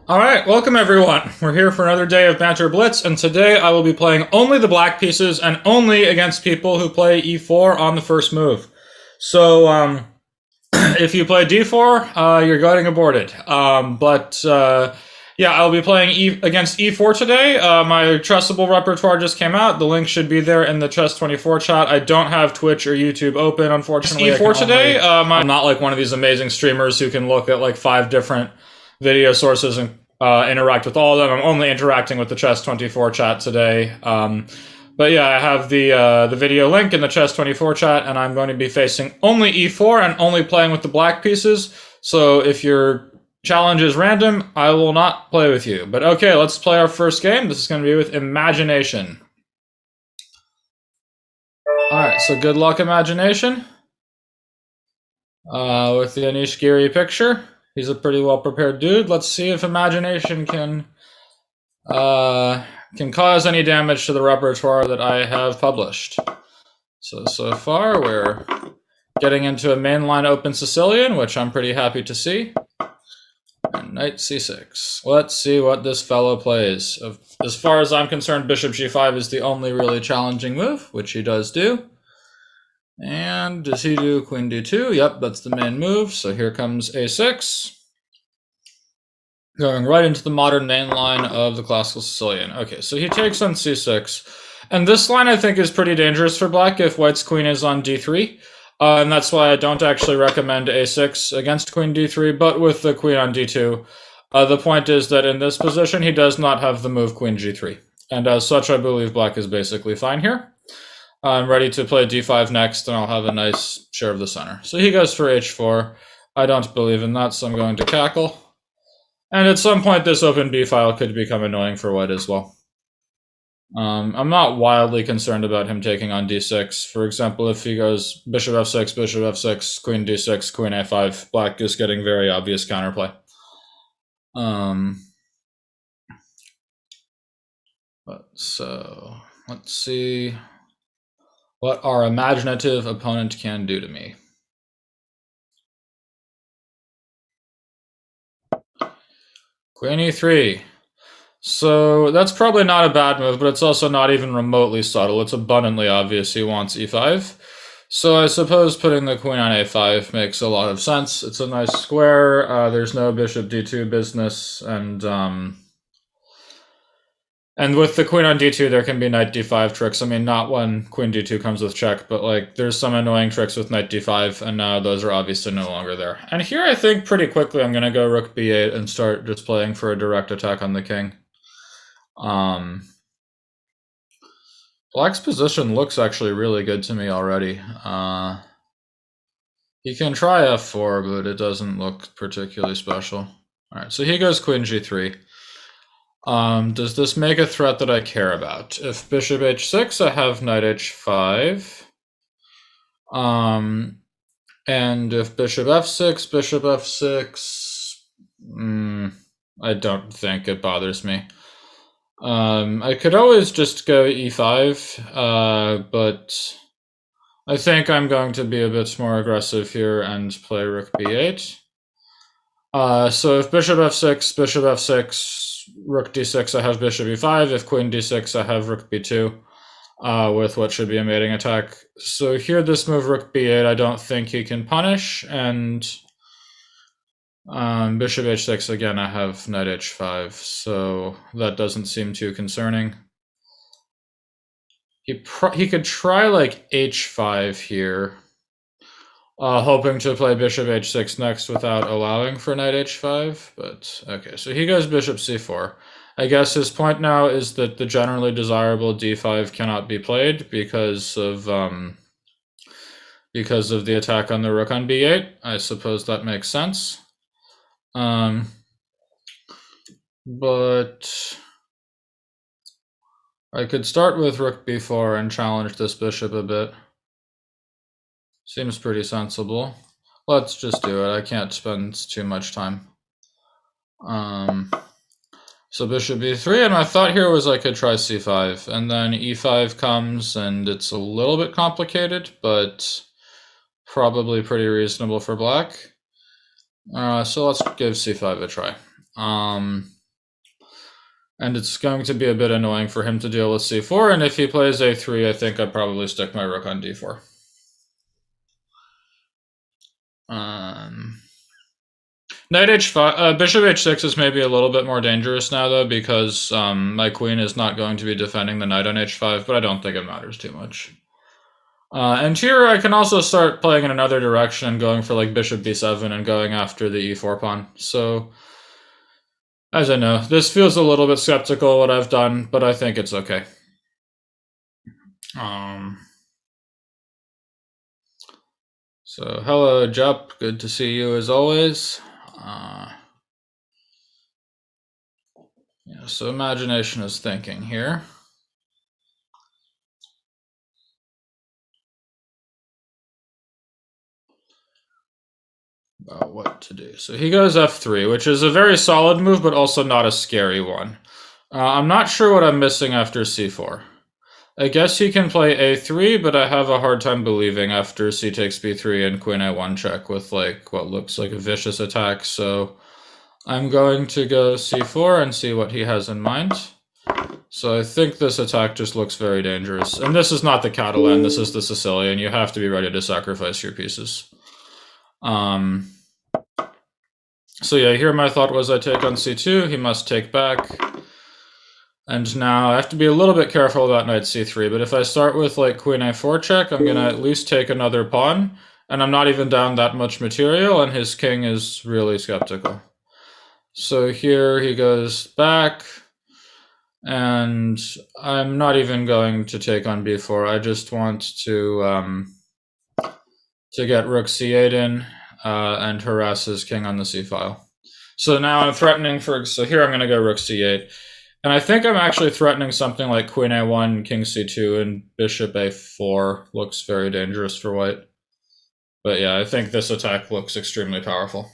All right, welcome everyone. We're here for another day of Banter Blitz, and today I will be playing only the black pieces and only against people who play e4 on the first move. So, if you play d4, you're getting aborted. Yeah, I'll be playing against e4 today. My trustable repertoire just came out. The link should be there in the Chess24 chat. I don't have Twitch or YouTube open, unfortunately. E4 today. I'm not like one of these amazing streamers who can look at like 5 different video sources and interact with all of them. I'm only interacting with the Chess24 chat today. But yeah, I have the video link in the Chess24 chat, and I'm going to be facing only e4 and only playing with the black pieces. So if your challenge is random, I will not play with you. But okay, let's play our first game. This is going to be with Imagination. All right, so good luck, Imagination. With the Anish Giri picture. He's a pretty well-prepared dude. Let's see if Imagination can cause any damage to the repertoire that I have published. So far, we're getting into a mainline open Sicilian, which I'm pretty happy to see. And knight c6. Let's see what this fellow plays. As far as I'm concerned, bishop g5 is the only really challenging move, which he does do. And does he do queen d2? Yep, that's the main move. So here comes a6. Going right into the modern main line of the classical Sicilian. Okay, so he takes on c6. And this line, I think, is pretty dangerous for black if white's queen is on d3. And that's why I don't actually recommend a6 against queen d3, but with the queen on d2. The point is that in this position, he does not have the move queen g3. And as such, I believe black is basically fine here. I'm ready to play d5 next, and I'll have a nice share of the center. So he goes for h4. I don't believe in that, so I'm going to cackle. And at some point, this open b file could become annoying for white as well. I'm not wildly concerned about him taking on d6. For example, if he goes bishop f6, queen d6, queen a5, black is getting very obvious counterplay. So let's see what our imaginative opponent can do to me. Queen e3. So that's probably not a bad move, but it's also not even remotely subtle. It's abundantly obvious he wants e5. So I suppose putting the queen on a5 makes a lot of sense. It's a nice square. There's no bishop d2 business, and with the queen on d2, there can be knight d5 tricks. I mean, not when queen d2 comes with check, but like there's some annoying tricks with knight d5, and now those are obviously no longer there. And here I think pretty quickly I'm going to go rook b8 and start just playing for a direct attack on the king. Black's position looks actually really good to me already. He can try f4, but it doesn't look particularly special. All right, so he goes queen g3. Does this make a threat that I care about? If bishop h6, I have knight h5. And if bishop f6, I don't think it bothers me. I could always just go e5, but I think I'm going to be a bit more aggressive here and play rook b8. So if bishop f6, rook d6, I have bishop e5. If queen d6, I have rook b2 with what should be a mating attack. So here, this move rook b8, I don't think he can punish. And bishop h6, again, I have knight h5. So that doesn't seem too concerning. He could try like h5 here. Hoping to play bishop h6 next without allowing for knight h5, but okay, so he goes bishop c4. I guess his point now is that the generally desirable d5 cannot be played because of the attack on the rook on b8. I suppose that makes sense. But I could start with rook b4 and challenge this bishop a bit. Seems pretty sensible. Let's just do it. I can't spend too much time. So bishop b3, and my thought here was I could try c5, and then e5 comes, and it's a little bit complicated, but probably pretty reasonable for black. So let's give c5 a try. And it's going to be a bit annoying for him to deal with c4, and if he plays a3, I think I'd probably stick my rook on d4. Knight h5, bishop h6 is maybe a little bit more dangerous now, though, because my queen is not going to be defending the knight on h5, but I don't think it matters too much. And here I can also start playing in another direction and going for like bishop b7 and going after the e4 pawn. So, as I know, this feels a little bit skeptical what I've done, but I think it's okay. So, hello, Jup. Good to see you as always. Yeah, so imagination is thinking here. About what to do. So he goes f3, which is a very solid move, but also not a scary one. I'm not sure what I'm missing after c4. I guess he can play a3, but I have a hard time believing after c takes b3 and queen a1 check with like what looks like a vicious attack. So I'm going to go c4 and see what he has in mind. So I think this attack just looks very dangerous. And this is not the Catalan, this is the Sicilian. You have to be ready to sacrifice your pieces. So yeah, here my thought was I take on c2, he must take back. And now I have to be a little bit careful about knight c3, but if I start with like queen a4 check, I'm gonna at least take another pawn, and I'm not even down that much material, and his king is really skeptical. So here he goes back, and I'm not even going to take on b4, I just want to get rook c8 in, and harass his king on the c-file. So now I'm threatening so here I'm going to go rook c8. And I think I'm actually threatening something like queen a1, king c2, and bishop a4 looks very dangerous for white. But yeah, I think this attack looks extremely powerful.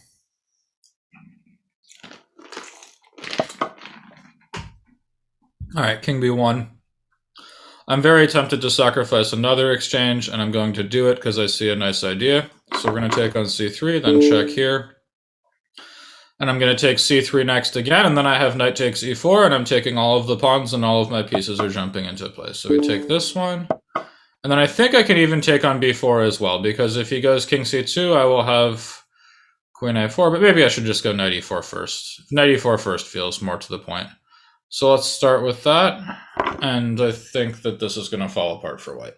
Alright, king b1. I'm very tempted to sacrifice another exchange, and I'm going to do it because I see a nice idea. So we're going to take on c3, then check here. And I'm going to take c3 next again, and then I have knight takes e4, and I'm taking all of the pawns, and all of my pieces are jumping into place. So we take this one, and then I think I can even take on b4 as well, because if he goes king c2, I will have queen a4, but maybe I should just go knight e4 first. Knight e4 first feels more to the point. So let's start with that, and I think that this is going to fall apart for white.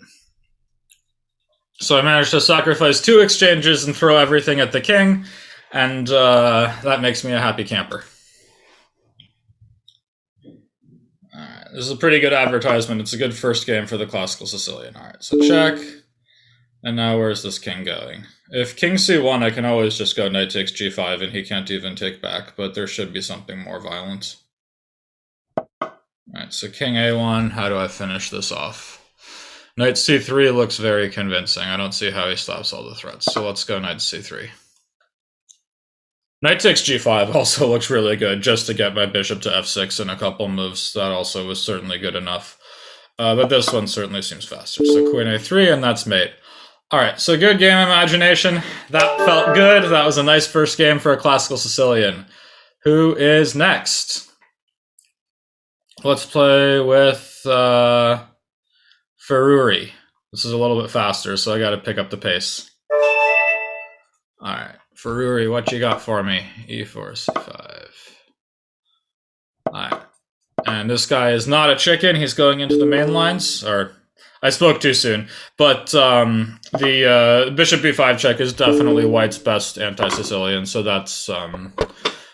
So I managed to sacrifice 2 exchanges and throw everything at the king, and that makes me a happy camper. Alright, this is a pretty good advertisement. It's a good first game for the classical Sicilian. Alright, so check. And now where's this king going? If king c1, I can always just go knight takes g5 and he can't even take back, but there should be something more violent. Alright, so king a1, how do I finish this off? Knight c3 looks very convincing. I don't see how he stops all the threats, so let's go knight c3. Knight takes g5 also looks really good, just to get my bishop to f6 in a couple moves. That also was certainly good enough. But this one certainly seems faster. So queen a3, and that's mate. Alright, so good game, imagination. That felt good. That was a nice first game for a classical Sicilian. Who is next? Let's play with Ferruri. This is a little bit faster, so I gotta pick up the pace. Alright, Ferruri, what you got for me? e4, c5. Alright. And this guy is not a chicken, he's going into the main lines, or I spoke too soon, but the bishop b5 check is definitely white's best anti-Sicilian, so that's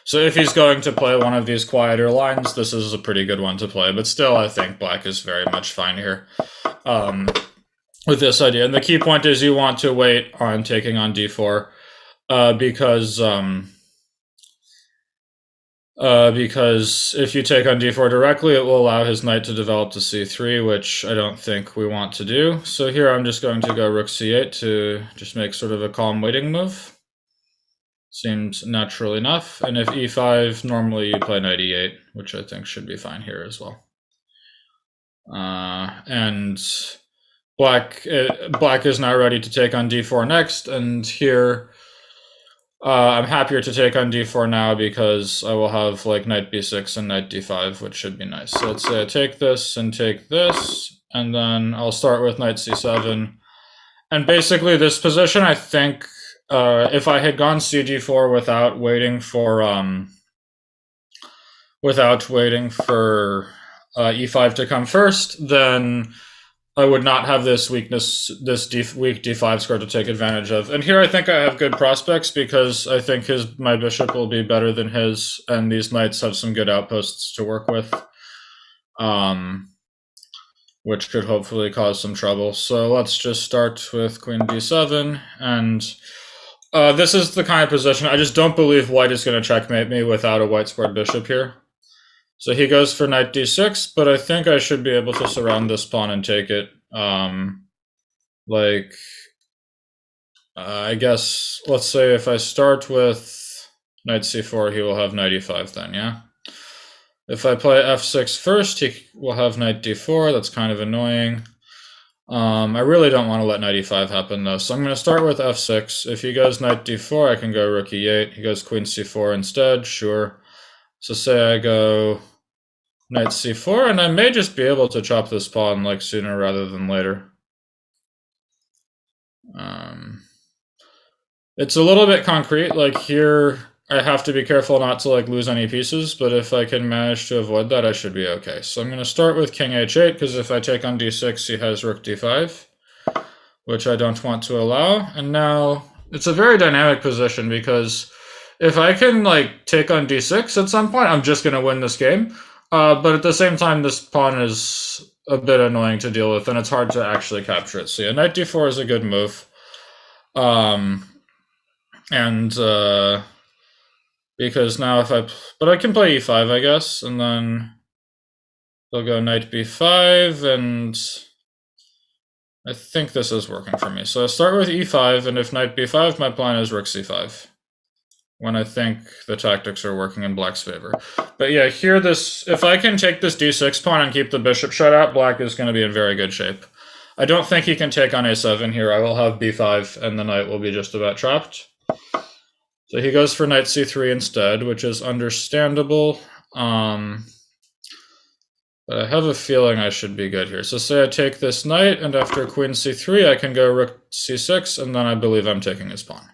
so if he's going to play one of these quieter lines, this is a pretty good one to play, but still I think black is very much fine here with this idea. And the key point is you want to wait on taking on d4 because if you take on d4 directly, it will allow his knight to develop to c3, which I don't think we want to do. So here I'm just going to go rook c8 to just make sort of a calm waiting move. Seems natural enough. And if e5, normally you play knight e8, which I think should be fine here as well. And black is now ready to take on d4 next, and here I'm happier to take on d4 now because I will have like knight b6 and knight d5, which should be nice. So let's say I take this, and then I'll start with knight c7. And basically this position, I think, if I had gone cg4 without waiting for e5 to come first, then I would not have this weak d5 square to take advantage of. And here I think I have good prospects because I think my bishop will be better than his, and these knights have some good outposts to work with, which could hopefully cause some trouble. So let's just start with queen d7, and this is the kind of position I just don't believe white is going to checkmate me without a white squared bishop here. So he goes for knight d6, but I think I should be able to surround this pawn and take it. I guess, let's say if I start with knight c4, he will have knight e5 then, yeah? If I play f6 first, he will have knight d4. That's kind of annoying. I really don't want to let knight e5 happen, though. So I'm going to start with f6. If he goes knight d4, I can go rook e8. He goes queen c4 instead, sure. So say I go knight c4, and I may just be able to chop this pawn like sooner rather than later. It's a little bit concrete. Like here, I have to be careful not to like lose any pieces, but if I can manage to avoid that, I should be okay. So I'm going to start with king h8, because if I take on d6, he has rook d5, which I don't want to allow. And now it's a very dynamic position, because if I can like take on d6 at some point, I'm just going to win this game. But at the same time, this pawn is a bit annoying to deal with, and it's hard to actually capture it. So yeah, knight d4 is a good move. Because now but I can play e5, I guess, and then they'll go knight b5, and I think this is working for me. So I start with e5, and if knight b5, my plan is rook c5, when I think the tactics are working in black's favor. But yeah, here if I can take this d6 pawn and keep the bishop shut out, black is going to be in very good shape. I don't think he can take on a7 here. I will have b5, and the knight will be just about trapped. So he goes for knight c3 instead, which is understandable. But I have a feeling I should be good here. So say I take this knight, and after queen c3, I can go rook c6, and then I believe I'm taking his pawn.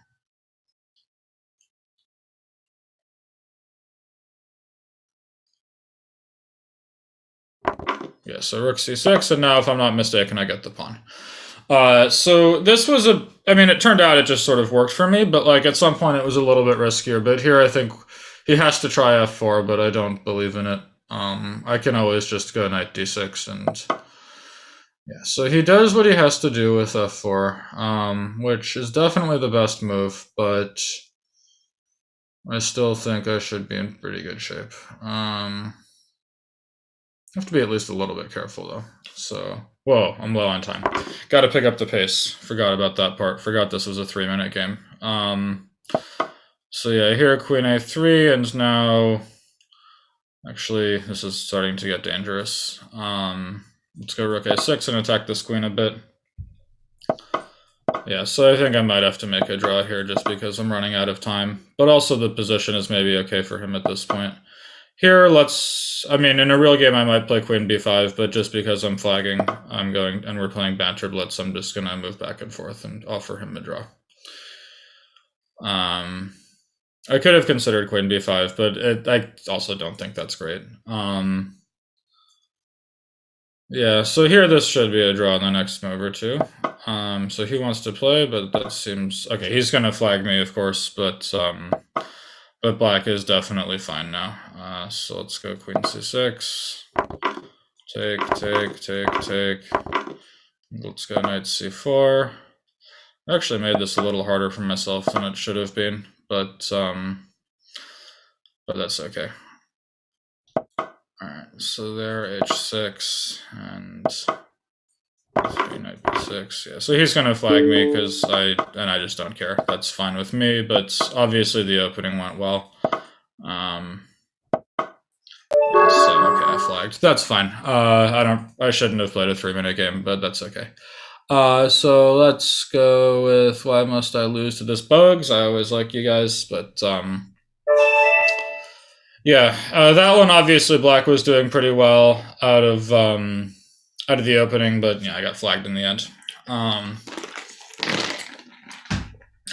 Yeah, so rook c6, and now if I'm not mistaken, I get the pawn. So this was it turned out it just sort of worked for me, but like at some point it was a little bit riskier. But here I think he has to try f4, but I don't believe in it. I can always just go knight d6, and yeah, so he does what he has to do with f4, which is definitely the best move, but I still think I should be in pretty good shape. Have to be at least a little bit careful, though. So, whoa, I'm low on time. Got to pick up the pace. Forgot about that part. Forgot this was a 3-minute game. So yeah, here queen a3, and now, actually, this is starting to get dangerous. Let's go rook a6 and attack this queen a bit. Yeah, so I think I might have to make a draw here just because I'm running out of time. But also the position is maybe okay for him at this point. Here, in a real game I might play queen b5, but just because I'm flagging, and we're playing Banter Blitz, I'm just going to move back and forth and offer him a draw. I could have considered queen b5, but I also don't think that's great. Yeah, so here this should be a draw in the next move or two. So he wants to play, but that seems... Okay, he's going to flag me, of course, but black is definitely fine now. So let's go queen c6. Take. Let's go knight c4. I actually made this a little harder for myself than it should have been, but that's okay. Alright, so there, h6, and knight b6. Yeah, so he's gonna flag me because I just don't care. That's fine with me, but obviously the opening went well. So okay, I flagged. That's fine. I shouldn't have played a 3-minute game, but that's okay. So let's go with why must I lose to this Bugs? I always like you guys, but yeah, that one obviously Black was doing pretty well out of the opening, but yeah, I got flagged in the end.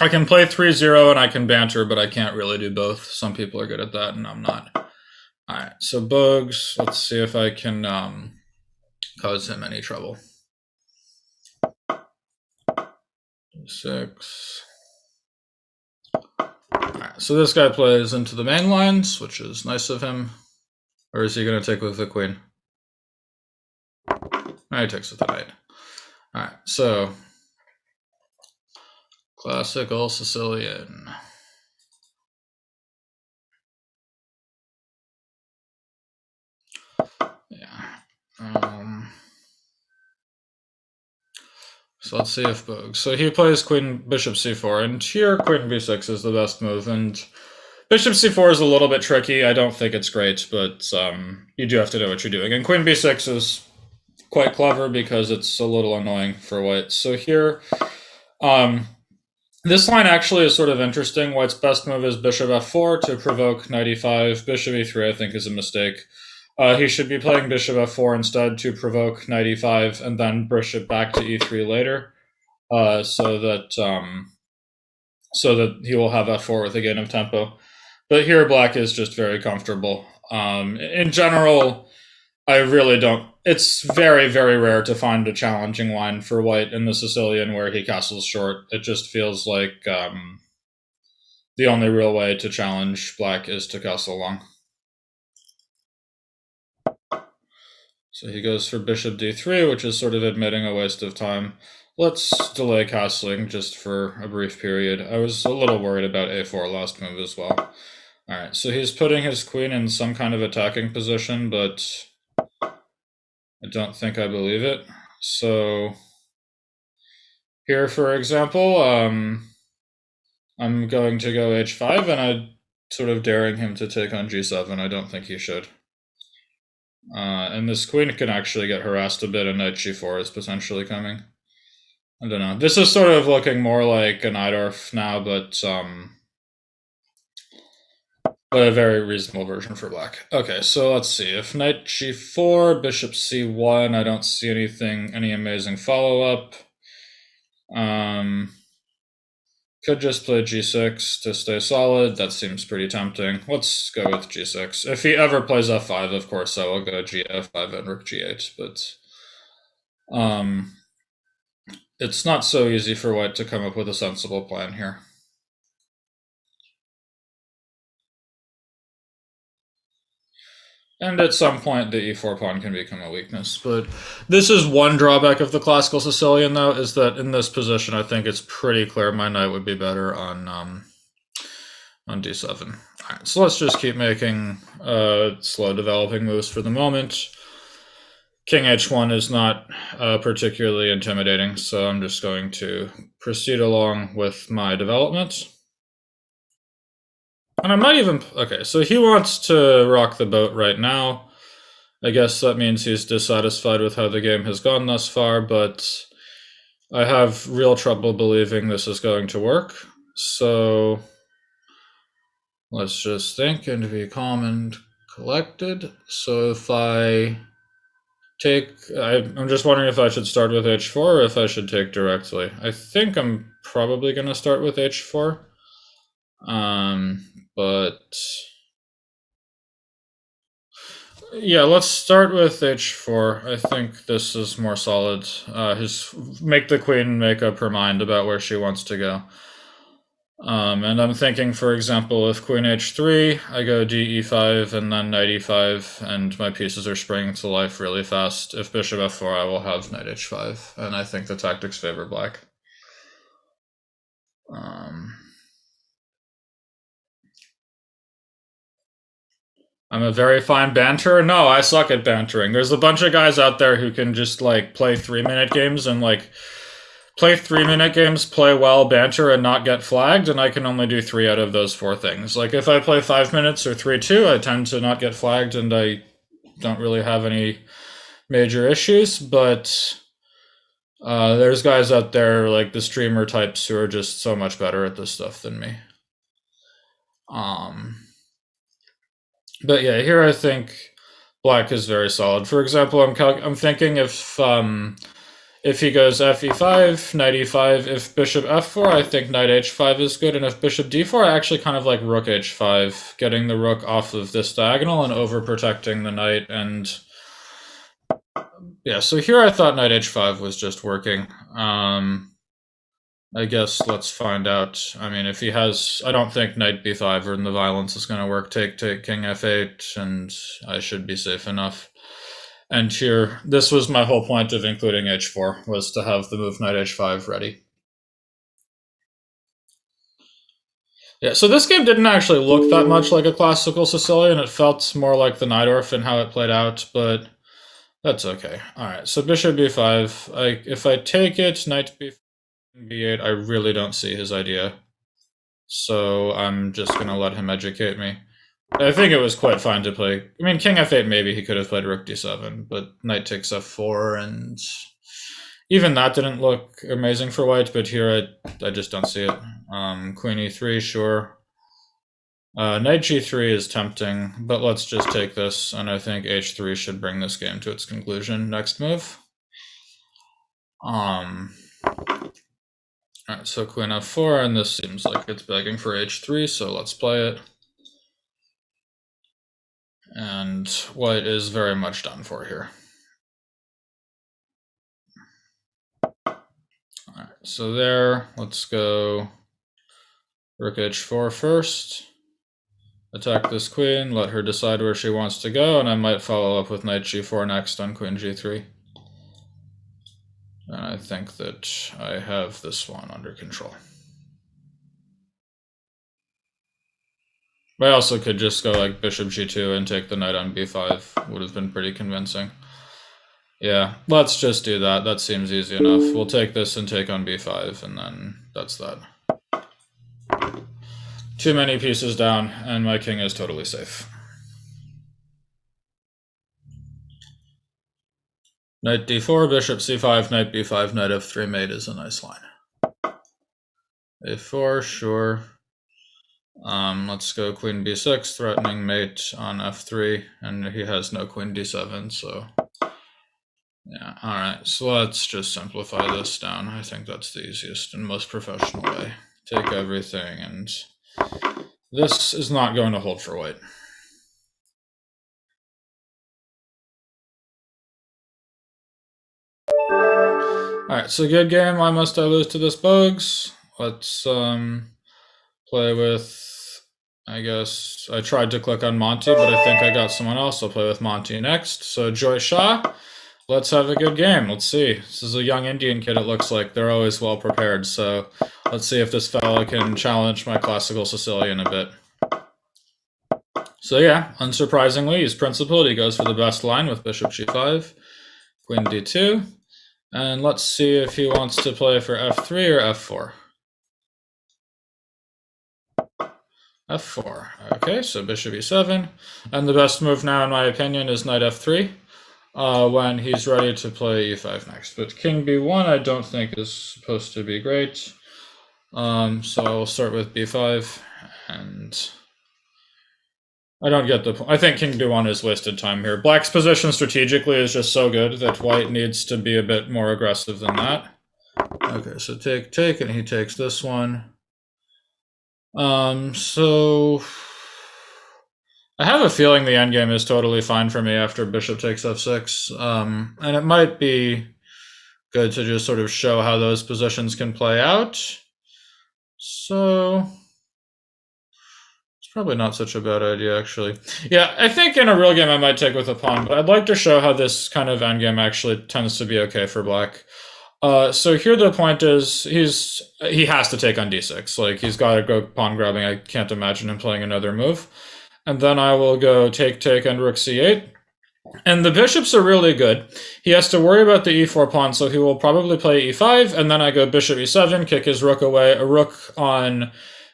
I can play 3-0 and I can banter, but I can't really do both. Some people are good at that, and I'm not. All right, so Bugs. Let's see if I can cause him any trouble. 6. Alright, so this guy plays into the main lines, which is nice of him. Or is he going to take with the queen? He takes with the knight. Alright, so classical Sicilian. Yeah. So let's see if Bogue. So he plays queen bishop c4, and here queen b6 is the best move, and bishop c4 is a little bit tricky. I don't think it's great, but you do have to know what you're doing. And queen b6 is quite clever because it's a little annoying for white. So here, this line actually is sort of interesting. White's best move is bishop f4 to provoke knight e5. Bishop e3 I think is a mistake. He should be playing bishop f4 instead to provoke knight e5 and then bishop back to e3 later, so that he will have f4 with a gain of tempo. But here Black is just very comfortable. In general, I really don't. It's very, very rare to find a challenging line for White in the Sicilian where he castles short. It just feels like the only real way to challenge Black is to castle long. So he goes for bishop d3, which is sort of admitting a waste of time. Let's delay castling just for a brief period. I was a little worried about a4 last move as well. Alright, so he's putting his queen in some kind of attacking position, but I don't think I believe it. So here, for example, I'm going to go h5, and I'm sort of daring him to take on g7. I don't think he should. And this queen can actually get harassed a bit, and knight g4 is potentially coming. I don't know. This is sort of looking more like an Eidorf now, but a very reasonable version for Black. Okay, so let's see. If knight g4, bishop c1, I don't see any amazing follow-up. Could just play g6 to stay solid. That seems pretty tempting. Let's go with g6. If he ever plays f5, of course, I will go gf5 and rook g8, but it's not so easy for White to come up with a sensible plan here. And at some point, the e4 pawn can become a weakness. But this is one drawback of the classical Sicilian, though, is that in this position, I think it's pretty clear my knight would be better on d7. All right, so let's just keep making slow developing moves for the moment. King h1 is not particularly intimidating, so I'm just going to proceed along with my development. And I might even... Okay, so he wants to rock the boat right now. I guess that means he's dissatisfied with how the game has gone thus far, but I have real trouble believing this is going to work. So let's just think and be calm and collected. So if I take... I'm just wondering if I should start with h4 or if I should take directly. I think I'm probably going to start with h4. But yeah, let's start with h4. I think this is more solid. Make the queen make up her mind about where she wants to go. And I'm thinking, for example, if queen h3, I go d e5 and then knight e5, and my pieces are springing to life really fast. If bishop f4, I will have knight h5, and I think the tactics favor Black. I'm a very fine banterer? No, I suck at bantering. There's a bunch of guys out there who can just, like, play 3-minute games and, like, play 3-minute games, play well, banter, and not get flagged, and I can only do 3 out of those 4 things. Like, if I play 5 minutes or 3-2, I tend to not get flagged, and I don't really have any major issues, but There's guys out there like the streamer types who are just so much better at this stuff than me. But yeah, here I think black is very solid. For example, I'm thinking if he goes fe5, knight e5, if bishop f4, I think knight h5 is good, and if bishop d4, I actually kind of like rook h5, getting the rook off of this diagonal and overprotecting the knight. And yeah, so here I thought knight h5 was just working. I guess let's find out. I mean, if he has, I don't think knight b5 or in the violence is going to work. Take, king f8, and I should be safe enough. And here, this was my whole point of including h4, was to have the move knight h5 ready. Yeah, so this game didn't actually look that much like a classical Sicilian. It felt more like the Najdorf and how it played out, but that's okay. All right, so bishop b5. If I take it, knight b8, I really don't see his idea. So I'm just going to let him educate me. I think it was quite fine to play. I mean, king f8, maybe he could have played rook d7, but knight takes f4, and even that didn't look amazing for white, but here I just don't see it. Queen e3, sure. Knight g3 is tempting, but let's just take this, and I think h3 should bring this game to its conclusion. Next move. Alright, so queen f4, and this seems like it's begging for h3, so let's play it. And white is very much done for here. Alright, so there, let's go rook h4 first. Attack this queen, let her decide where she wants to go, and I might follow up with knight g4 next on queen g3. And I think that I have this one under control. I also could just go like bishop g2 and take the knight on b5. Would have been pretty convincing. Yeah, let's just do that. That seems easy enough. We'll take this and take on b5, and then that's that. Too many pieces down, and my king is totally safe. Knight d4, bishop c5, knight b5, knight f3 mate is a nice line. a4, sure. Let's go queen b6, threatening mate on f3, and he has no queen d7, so yeah. Alright, so let's just simplify this down. I think that's the easiest and most professional way. Take everything, and this is not going to hold for white. Alright, so good game. Why must I lose to this bugs? Let's play with, I guess, I tried to click on Monty, but I think I got someone else. I'll play with Monty next. So Joyshah, let's have a good game. Let's see. This is a young Indian kid, it looks like. They're always well prepared, so let's see if this fella can challenge my classical Sicilian a bit. So yeah, unsurprisingly, he's principled. He goes for the best line with bishop g5, queen d2. And let's see if he wants to play for f3 or f4. f4. Okay, so bishop e7. And the best move now, in my opinion, is knight f3 when he's ready to play e5 next. But king b1 I don't think is supposed to be great. So I will start with b5, and I don't get the point. I think king b1 is wasted time here. Black's position strategically is just so good that white needs to be a bit more aggressive than that. Okay, so take, and he takes this one. So I have a feeling the endgame is totally fine for me after bishop takes f6. And it might be good to just sort of show how those positions can play out. So probably not such a bad idea, actually. Yeah, I think in a real game I might take with a pawn, but I'd like to show how this kind of endgame actually tends to be okay for black. So here the point is he has to take on d6. Like, he's got to go pawn grabbing. I can't imagine him playing another move. And then I will go take, and rook c8. And the bishops are really good. He has to worry about the e4 pawn, so he will probably play e5, and then I go bishop e7, kick his rook away. A rook on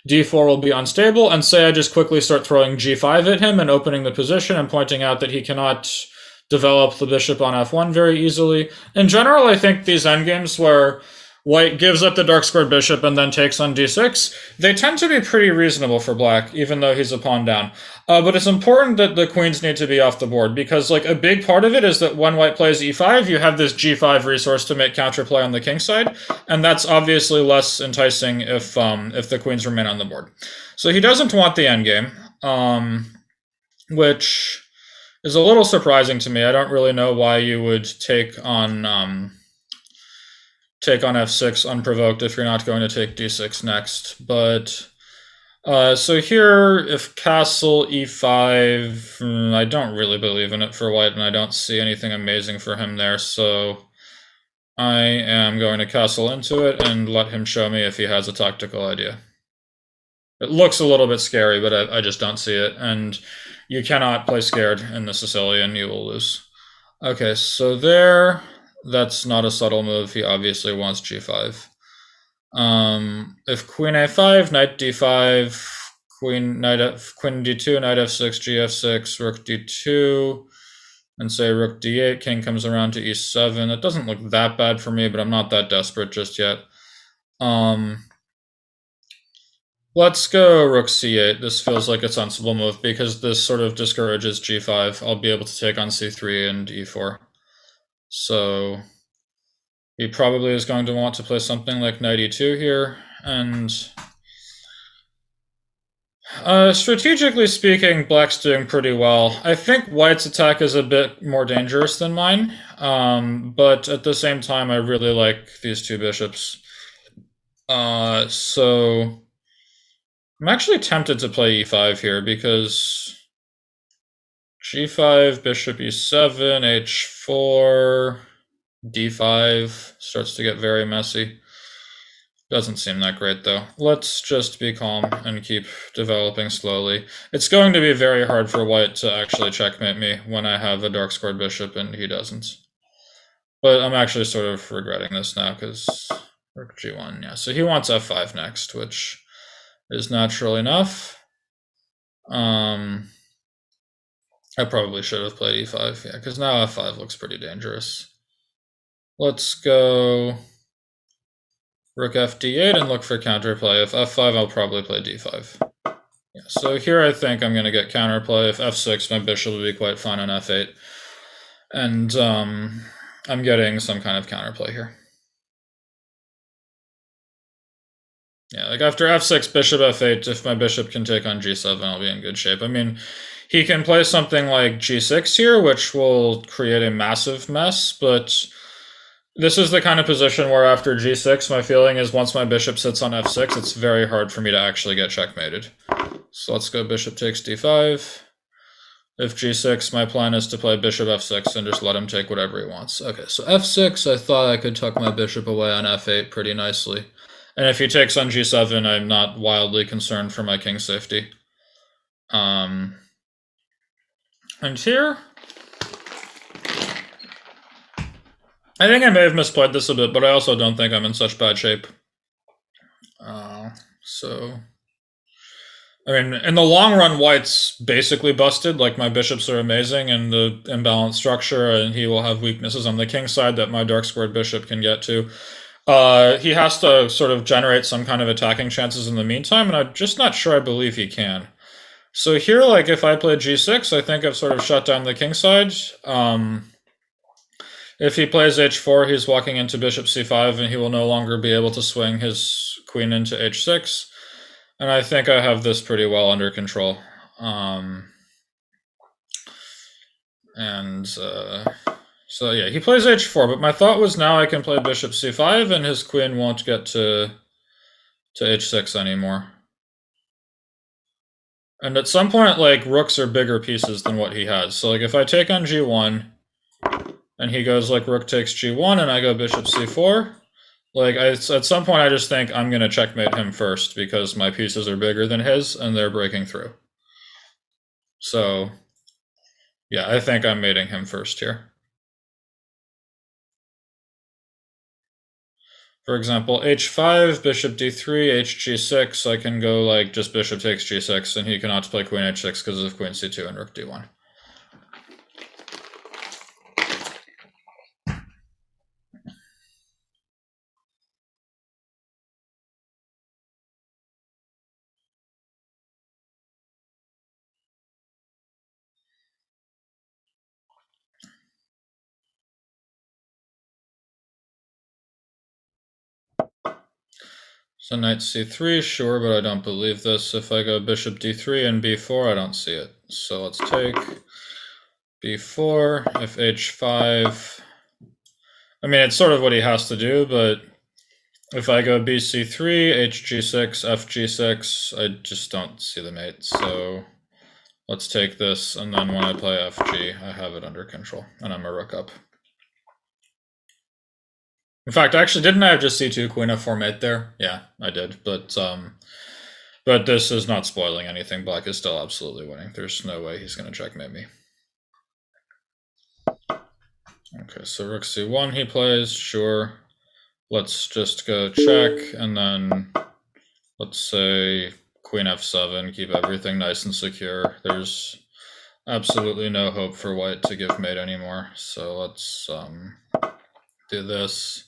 d4 will be unstable, and say I just quickly start throwing g5 at him and opening the position and pointing out that he cannot develop the bishop on f1 very easily. In general, I think these endgames where white gives up the dark squared bishop and then takes on d6, they tend to be pretty reasonable for black, even though he's a pawn down. But it's important that the queens need to be off the board, because like a big part of it is that when white plays e5, you have this g5 resource to make counterplay on the king side, and that's obviously less enticing if the queens remain on the board. So he doesn't want the endgame, which is a little surprising to me. I don't really know why you would take on f6 unprovoked if you're not going to take d6 next. But so here, if castle e5, I don't really believe in it for white, and I don't see anything amazing for him there. So I am going to castle into it and let him show me if he has a tactical idea. It looks a little bit scary, but I just don't see it. And you cannot play scared in the Sicilian, you will lose. Okay, so there, that's not a subtle move. He obviously wants g5. If queen a5, knight d5, queen d2, knight f6, gf6, rook d2, and say rook d8, king comes around to e7. It doesn't look that bad for me, but I'm not that desperate just yet. Let's go rook c8. This feels like a sensible move because this sort of discourages g5. I'll be able to take on c3 and e4. So he probably is going to want to play something like knight e2 here. And strategically speaking, black's doing pretty well. I think white's attack is a bit more dangerous than mine. But at the same time, I really like these two bishops. So I'm actually tempted to play e5 here because g5, bishop e7, h4, d5 starts to get very messy. Doesn't seem that great though. Let's just be calm and keep developing slowly. It's going to be very hard for white to actually checkmate me when I have a dark squared bishop and he doesn't. But I'm actually sort of regretting this now because rook g1, yeah. So he wants f5 next, which is natural enough. I probably should have played e5, yeah, because now f5 looks pretty dangerous. Let's go rook fd8 and look for counterplay. If f5, I'll probably play d5. Yeah, so here I think I'm going to get counterplay. If f6, my bishop will be quite fine on f8. And I'm getting some kind of counterplay here. Yeah, like after f6, bishop f8, if my bishop can take on g7, I'll be in good shape. I mean, he can play something like g6 here, which will create a massive mess, but this is the kind of position where after g6, my feeling is once my bishop sits on f6, it's very hard for me to actually get checkmated. So let's go bishop takes d5. If g6, my plan is to play bishop f6 and just let him take whatever he wants. Okay, so f6, I thought I could tuck my bishop away on f8 pretty nicely. And if he takes on g7, I'm not wildly concerned for my king's safety. And here, I think I may have misplayed this a bit, but I also don't think I'm in such bad shape. So, I mean, in the long run, white's basically busted. Like, my bishops are amazing and the imbalanced structure, and he will have weaknesses on the king side that my dark squared bishop can get to. He has to sort of generate some kind of attacking chances in the meantime, and I'm just not sure I believe he can. So here, like, if I play g6, I think I've sort of shut down the king side. If he plays h4, he's walking into bishop c5, and he will no longer be able to swing his queen into h6. And I think I have this pretty well under control. So yeah, he plays h4, but my thought was now I can play bishop c5, and his queen won't get to h6 anymore. And at some point, like, rooks are bigger pieces than what he has. So, like, if I take on g1, and he goes, like, rook takes g1, and I go bishop c4, like, at some point I just think I'm going to checkmate him first, because my pieces are bigger than his, and they're breaking through. So, yeah, I think I'm mating him first here. For example, h5, bishop d3, hg6, I can go like just bishop takes g6, and he cannot play queen h6 because of queen c2 and rook d1. So knight c3, sure, but I don't believe this. If I go bishop d3 and b4, I don't see it. So let's take b4, if h5. I mean, it's sort of what he has to do, but if I go bc3, hg6, fg6, I just don't see the mate. So let's take this, and then when I play fg, I have it under control, and I'm a rook up. In fact, actually, didn't I have just c2 queen f4 mate there? Yeah, I did, but this is not spoiling anything. Black is still absolutely winning. There's no way he's going to checkmate me. Okay, so rook c1 he plays, sure. Let's just go check, and then let's say queen f7, keep everything nice and secure. There's absolutely no hope for white to give mate anymore, so let's do this.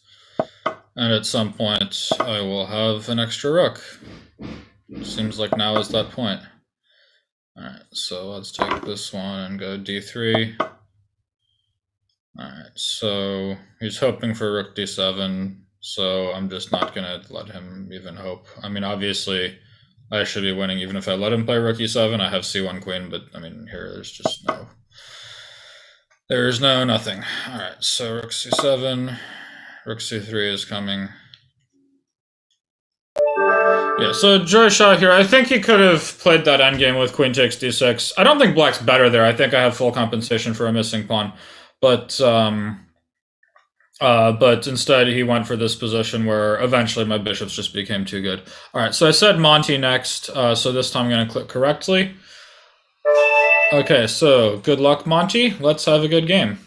And at some point, I will have an extra rook. Seems like now is that point. Alright, so let's take this one and go d3. Alright, so he's hoping for rook d7, so I'm just not going to let him even hope. I mean, obviously, I should be winning even if I let him play rook e7. I have c1 queen, but I mean, here there's just no... There's no nothing. Alright, so rook c7, rook c3 is coming. Yeah, so Joyshah here, I think he could have played that endgame with queen takes d6. I don't think black's better there. I think I have full compensation for a missing pawn. But instead he went for this position where eventually my bishops just became too good. All right, so I said Monty next, so this time I'm going to click correctly. Okay, so good luck, Monty. Let's have a good game.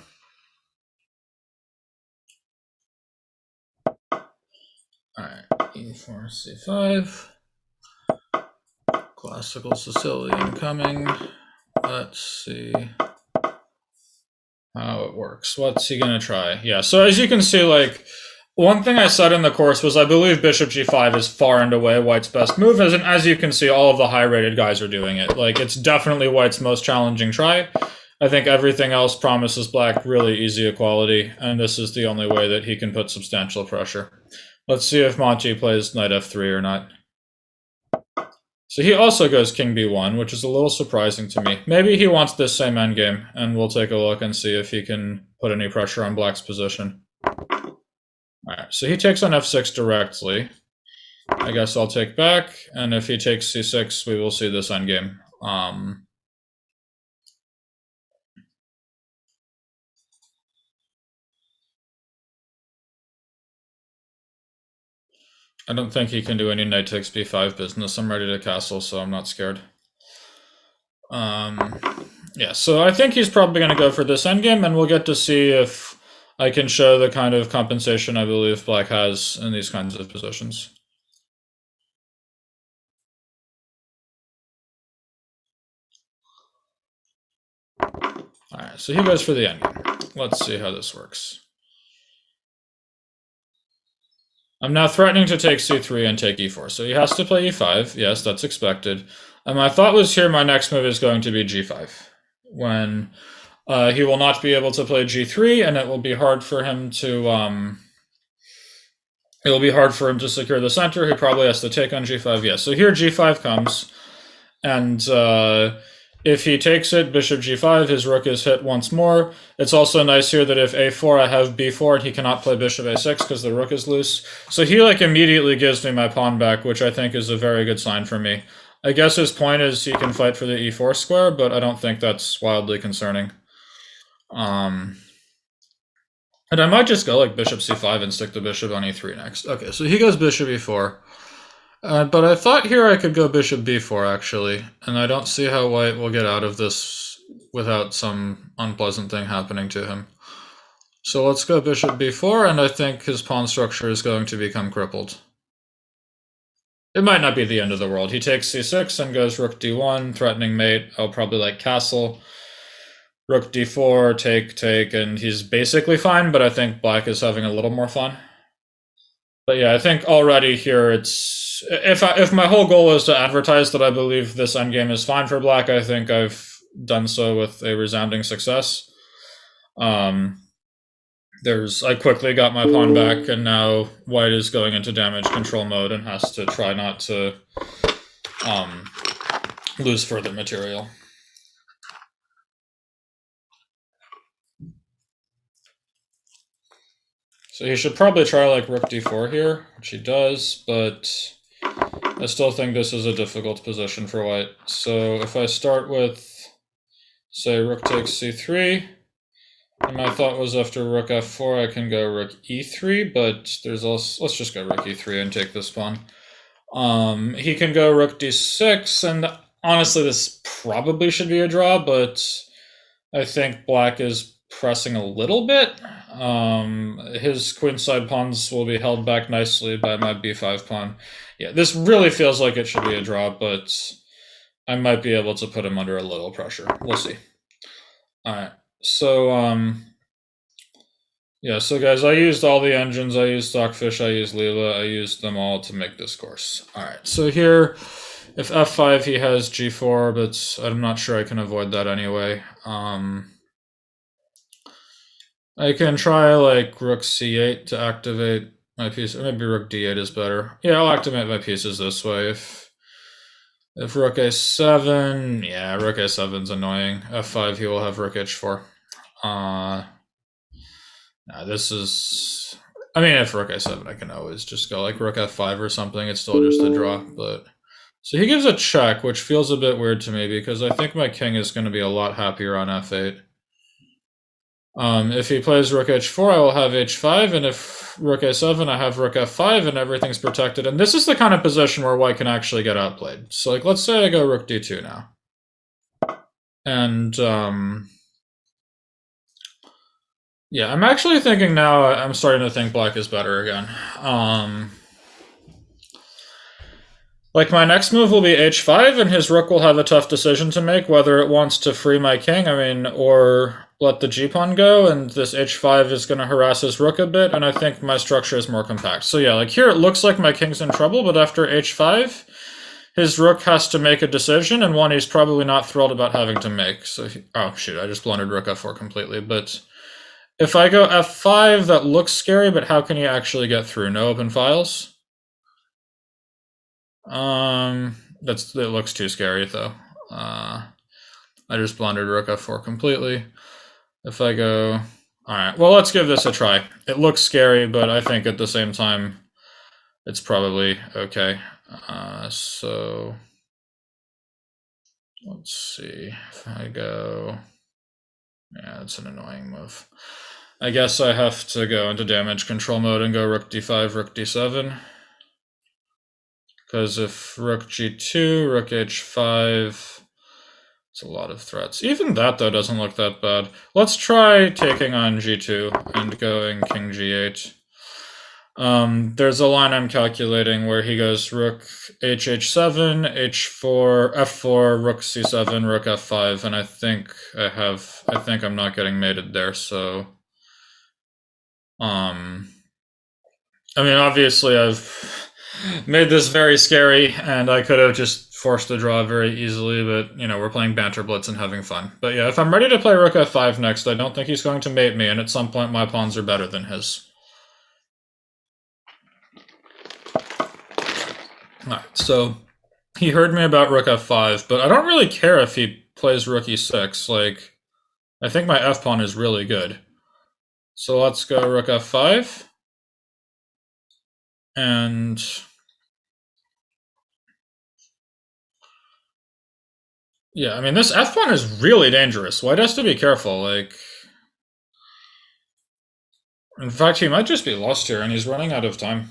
All right, e4, c5. Classical Sicilian coming. Let's see how it works. What's he going to try? Yeah, so as you can see, like, one thing I said in the course was I believe bishop g5 is far and away white's best move, and as you can see, all of the high-rated guys are doing it. Like, it's definitely white's most challenging try. I think everything else promises black really easy equality, and this is the only way that he can put substantial pressure. Let's see if Monty plays knight f3 or not. So he also goes king b1, which is a little surprising to me. Maybe he wants this same endgame, and we'll take a look and see if he can put any pressure on black's position. Alright, so he takes on f6 directly. I guess I'll take back, and if he takes c6, we will see this endgame. I don't think he can do any knight takes b5 business. I'm ready to castle, so I'm not scared. Yeah, so I think he's probably going to go for this endgame, and we'll get to see if I can show the kind of compensation I believe black has in these kinds of positions. Alright, so he goes for the endgame. Let's see how this works. I'm now threatening to take c3 and take e4, so he has to play e5. Yes, that's expected. And my thought was here my next move is going to be g5, when he will not be able to play g3, and it will be hard for him to secure the center. He probably has to take on g5. Yes, so here g5 comes, and if he takes it, bishop g5, his rook is hit once more. It's also nice here that if a4, I have b4, and he cannot play bishop a6 because the rook is loose. So he like immediately gives me my pawn back, which I think is a very good sign for me. I guess his point is he can fight for the e4 square, but I don't think that's wildly concerning. And I might just go like bishop c5 and stick the bishop on e3 next. Okay, so he goes bishop e4. But I thought here I could go bishop b4, actually, and I don't see how white will get out of this without some unpleasant thing happening to him. So let's go bishop b4, and I think his pawn structure is going to become crippled. It might not be the end of the world. He takes c6 and goes rook d1, threatening mate. I'll probably like castle. Rook d4, take, and he's basically fine, but I think black is having a little more fun. But yeah, I think already here it's... If my whole goal is to advertise that I believe this endgame is fine for black, I think I've done so with a resounding success. I quickly got my pawn back, and now white is going into damage control mode and has to try not to lose further material. So he should probably try like rook d4 here, which he does, but I still think this is a difficult position for white. So if I start with, say, rook takes c3, and my thought was after rook f4 I can go rook e3, but there's also, let's just go rook e3 and take this pawn. He can go rook d6, and honestly this probably should be a draw, but I think black is pressing a little bit. His queenside pawns will be held back nicely by my b5 pawn. Yeah, this really feels like it should be a draw, but I might be able to put him under a little pressure. We'll see. Alright, so, yeah, so guys, I used all the engines. I used Stockfish, I used Leela, I used them all to make this course. Alright, so here, if f5 he has g4, but I'm not sure I can avoid that anyway. I can try like rook c8 to activate my piece, or maybe rook d8 is better. Yeah, I'll activate my pieces this way. If rook a7, yeah, rook a7's annoying. f5 he will have rook h4. This is, I mean, if rook a7 I can always just go like rook f5 or something, it's still just a draw, but... So he gives a check, which feels a bit weird to me, because I think my king is going to be a lot happier on f8. If he plays rook h4, I will have h5, and if rook a7, I have rook f5, and everything's protected. And this is the kind of position where white can actually get outplayed. So, like, let's say I go rook d2 now. And, yeah, I'm actually thinking now, I'm starting to think black is better again. Like, my next move will be h5, and his rook will have a tough decision to make, whether it wants to free my king, or let the g-pawn go, and this h5 is going to harass his rook a bit, and I think my structure is more compact. So yeah, like here it looks like my king's in trouble, but after h5, his rook has to make a decision, and one he's probably not thrilled about having to make. So, oh shoot, I just blundered rook f4 completely, but if I go f5, that looks scary, but how can he actually get through? No open files? It looks too scary though. I just blundered rook f4 completely. If I go, alright, well, let's give this a try. It looks scary, but I think at the same time, it's probably okay. So, let's see. If I go, yeah, it's an annoying move. I guess I have to go into damage control mode and go rook d5, rook d7. Because if rook g2, rook h5, it's a lot of threats. Even that, though, doesn't look that bad. Let's try taking on g2 and going king g8. There's a line I'm calculating where he goes rook h7, h4, f4, rook c7, rook f5, and I think I'm not getting mated there, so... I mean, obviously I've made this very scary, and I could have just forced the draw very easily, but, you know, we're playing Banter Blitz and having fun. But yeah, if I'm ready to play rook f5 next, I don't think he's going to mate me, and at some point my pawns are better than his. Alright, so he heard me about rook f5, but I don't really care if he plays rook e6. Like, I think my f-pawn is really good. So let's go rook f5. And... yeah, I mean, this f-pawn is really dangerous. White has to be careful, like... In fact, he might just be lost here, and he's running out of time.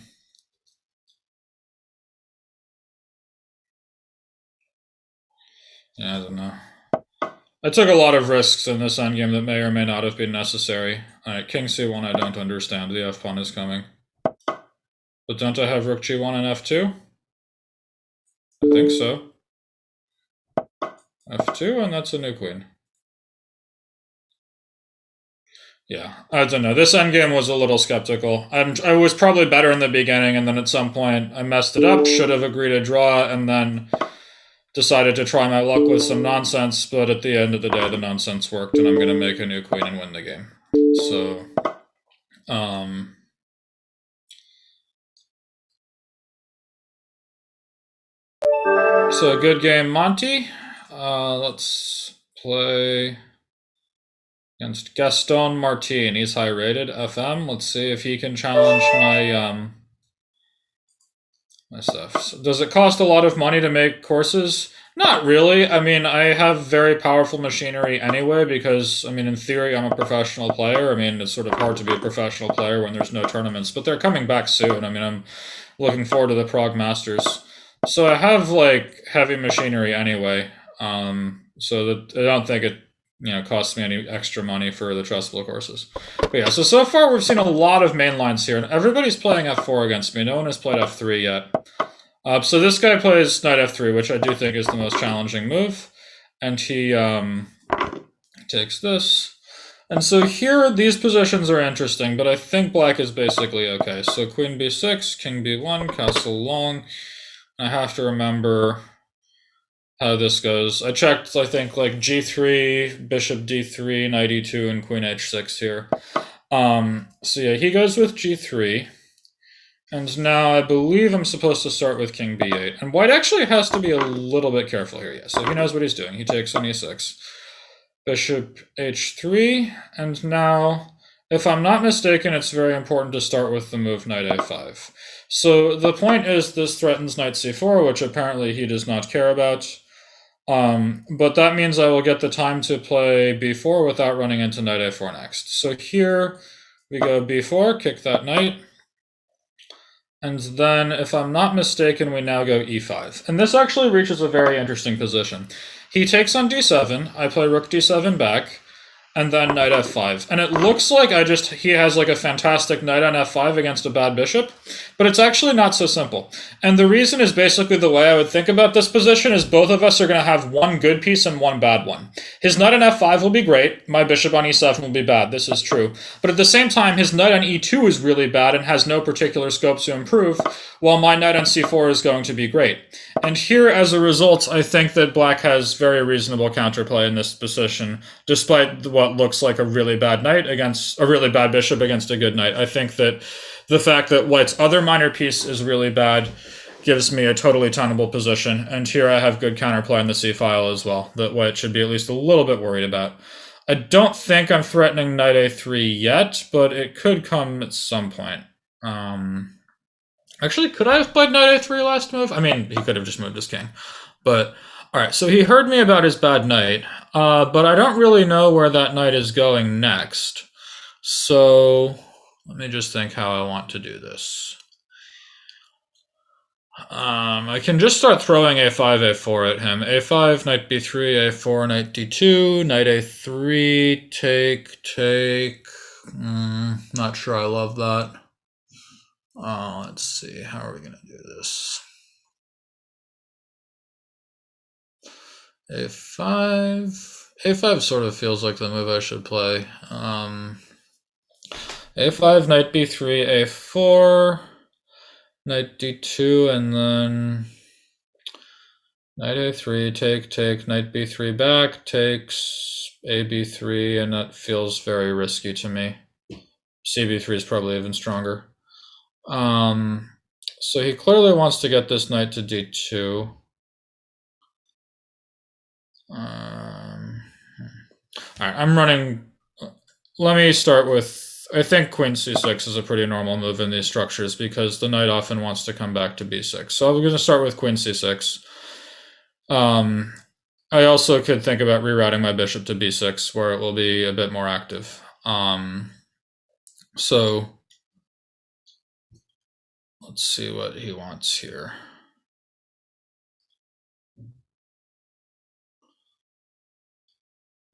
Yeah, I don't know. I took a lot of risks in this endgame that may or may not have been necessary. Alright, king c1 I don't understand. The f-pawn is coming. But don't I have rook g1 and f2? I think so. f2, and that's a new queen. Yeah, I don't know. This endgame was a little skeptical. I was probably better in the beginning, and then at some point I messed it up, should have agreed a draw, and then decided to try my luck with some nonsense, but at the end of the day, the nonsense worked, and I'm going to make a new queen and win the game. So, So good game, Monty. Let's play against Gaston Martin. He's high rated FM. Let's see if he can challenge my stuff. So does it cost a lot of money to make courses? Not really. I mean, I have very powerful machinery anyway because, I mean, in theory, I'm a professional player. I mean, it's sort of hard to be a professional player when there's no tournaments, but they're coming back soon. I mean, I'm looking forward to the Prague Masters. So I have, like, heavy machinery anyway, so that I don't think it, costs me any extra money for the trustable courses. But yeah, so far we've seen a lot of main lines here, and everybody's playing f4 against me. No one has played f3 yet. So this guy plays knight f3, which I do think is the most challenging move, and he takes this. And so here, these positions are interesting, but I think black is basically okay. So queen b6, king b1, castle long. I have to remember how this goes. I checked, I think, like g3, bishop d3, knight e2, and queen h6 here. So yeah, he goes with g3. And now I believe I'm supposed to start with king b8. And white actually has to be a little bit careful here, yeah. So he knows what he's doing. He takes on e6. Bishop h3. And now, if I'm not mistaken, it's very important to start with the move knight a5. So the point is this threatens knight c4, which apparently he does not care about. But that means I will get the time to play b4 without running into knight a4 next. So here we go b4, kick that knight. And then, if I'm not mistaken, we now go e5. And this actually reaches a very interesting position. He takes on d7, I play rook d7 back, and then knight f5. And it looks like he has like a fantastic knight on f5 against a bad bishop, but it's actually not so simple. And the reason is basically the way I would think about this position is both of us are going to have one good piece and one bad one. His knight on f5 will be great, my bishop on e7 will be bad, this is true. But at the same time, his knight on e2 is really bad and has no particular scope to improve, while my knight on c4 is going to be great. And here, as a result, I think that black has very reasonable counterplay in this position, despite what looks like a really bad knight against a really bad bishop against a good knight. I think that the fact that white's other minor piece is really bad gives me a totally tenable position, and here I have good counterplay in the c-file as well, that white should be at least a little bit worried about. I don't think I'm threatening knight a3 yet, but it could come at some point. Actually, could I have played knight a3 last move? I mean, he could have just moved his king. But, alright, so he heard me about his bad knight, but I don't really know where that knight is going next. So, let me just think how I want to do this. I can just start throwing a5, a4 at him. a5, knight b3, a4, knight d2, knight a3, take. Not sure I love that. Let's see, how are we going to do this? a5 sort of feels like the move I should play. a5, knight b3, a4, knight d2, and then knight a3, take, knight b3 back, takes a b3, and that feels very risky to me. cb3 is probably even stronger. So he clearly wants to get this knight to d2. Alright, I'm running. Let me start with, I think queen c6 is a pretty normal move in these structures because the knight often wants to come back to b6. So I'm going to start with queen c6. I also could think about rerouting my bishop to b6 where it will be a bit more active. So let's see what he wants here.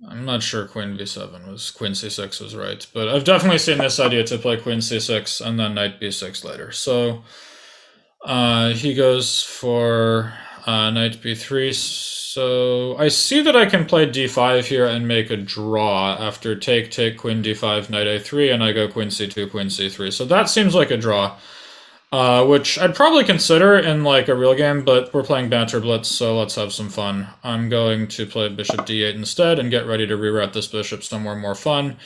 I'm not sure queen c6 was right, but I've definitely seen this idea to play queen c6 and then knight b6 later. So he goes for knight b3. So I see that I can play d5 here and make a draw after take, queen d5, knight a3, and I go queen c2, queen c3. So that seems like a draw. Which I'd probably consider in like a real game, but we're playing Banter Blitz, so let's have some fun. I'm going to play bishop d8 instead and get ready to reroute this bishop somewhere more fun.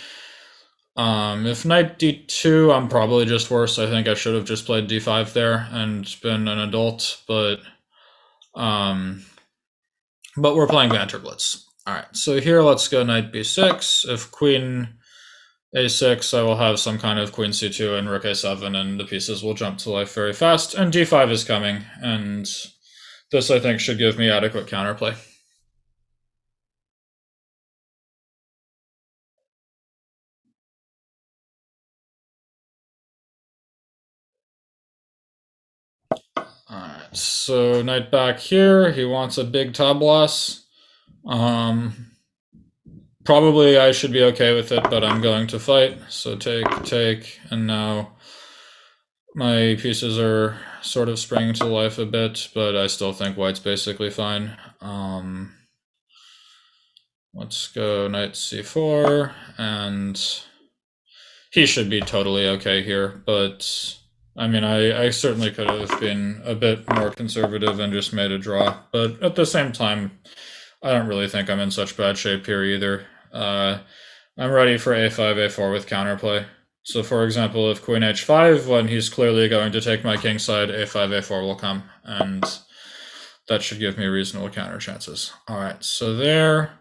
If knight d2, I'm probably just worse. I think I should have just played d5 there and been an adult, but we're playing Banter Blitz. All right, so here let's go knight b6. If queen a6, I will have some kind of queen c2 and rook a7, and the pieces will jump to life very fast. And d5 is coming, and this, I think, should give me adequate counterplay. Alright, so knight back here. He wants a big tablas. Probably I should be okay with it, but I'm going to fight. So take, and now my pieces are sort of springing to life a bit, but I still think white's basically fine. Let's go knight c4, and he should be totally okay here, but I mean, I certainly could have been a bit more conservative and just made a draw, but at the same time, I don't really think I'm in such bad shape here either. I'm ready for a5, a4 with counterplay. So for example, if queen h5, when he's clearly going to take my king side, a5, a4 will come, and that should give me reasonable counter chances. Alright, so there,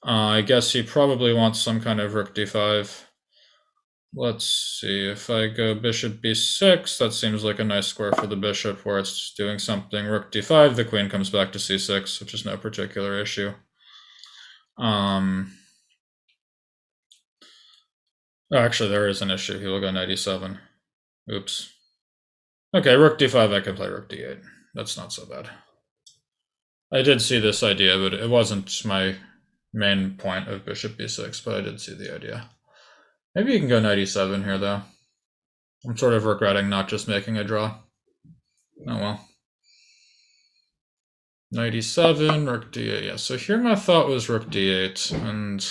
I guess he probably wants some kind of rook d5. Let's see, if I go bishop b6, that seems like a nice square for the bishop where it's doing something. Rook d5, the queen comes back to c6, which is no particular issue. Actually, there is an issue. He will go knight e7. Oops. Okay, rook d5, I can play rook d8. That's not so bad. I did see this idea, but it wasn't my main point of bishop b6, but I did see the idea. Maybe you can go knight e7 here, though. I'm sort of regretting not just making a draw. Oh well. Knight e7, rook d8. Yeah, so here my thought was rook d8, and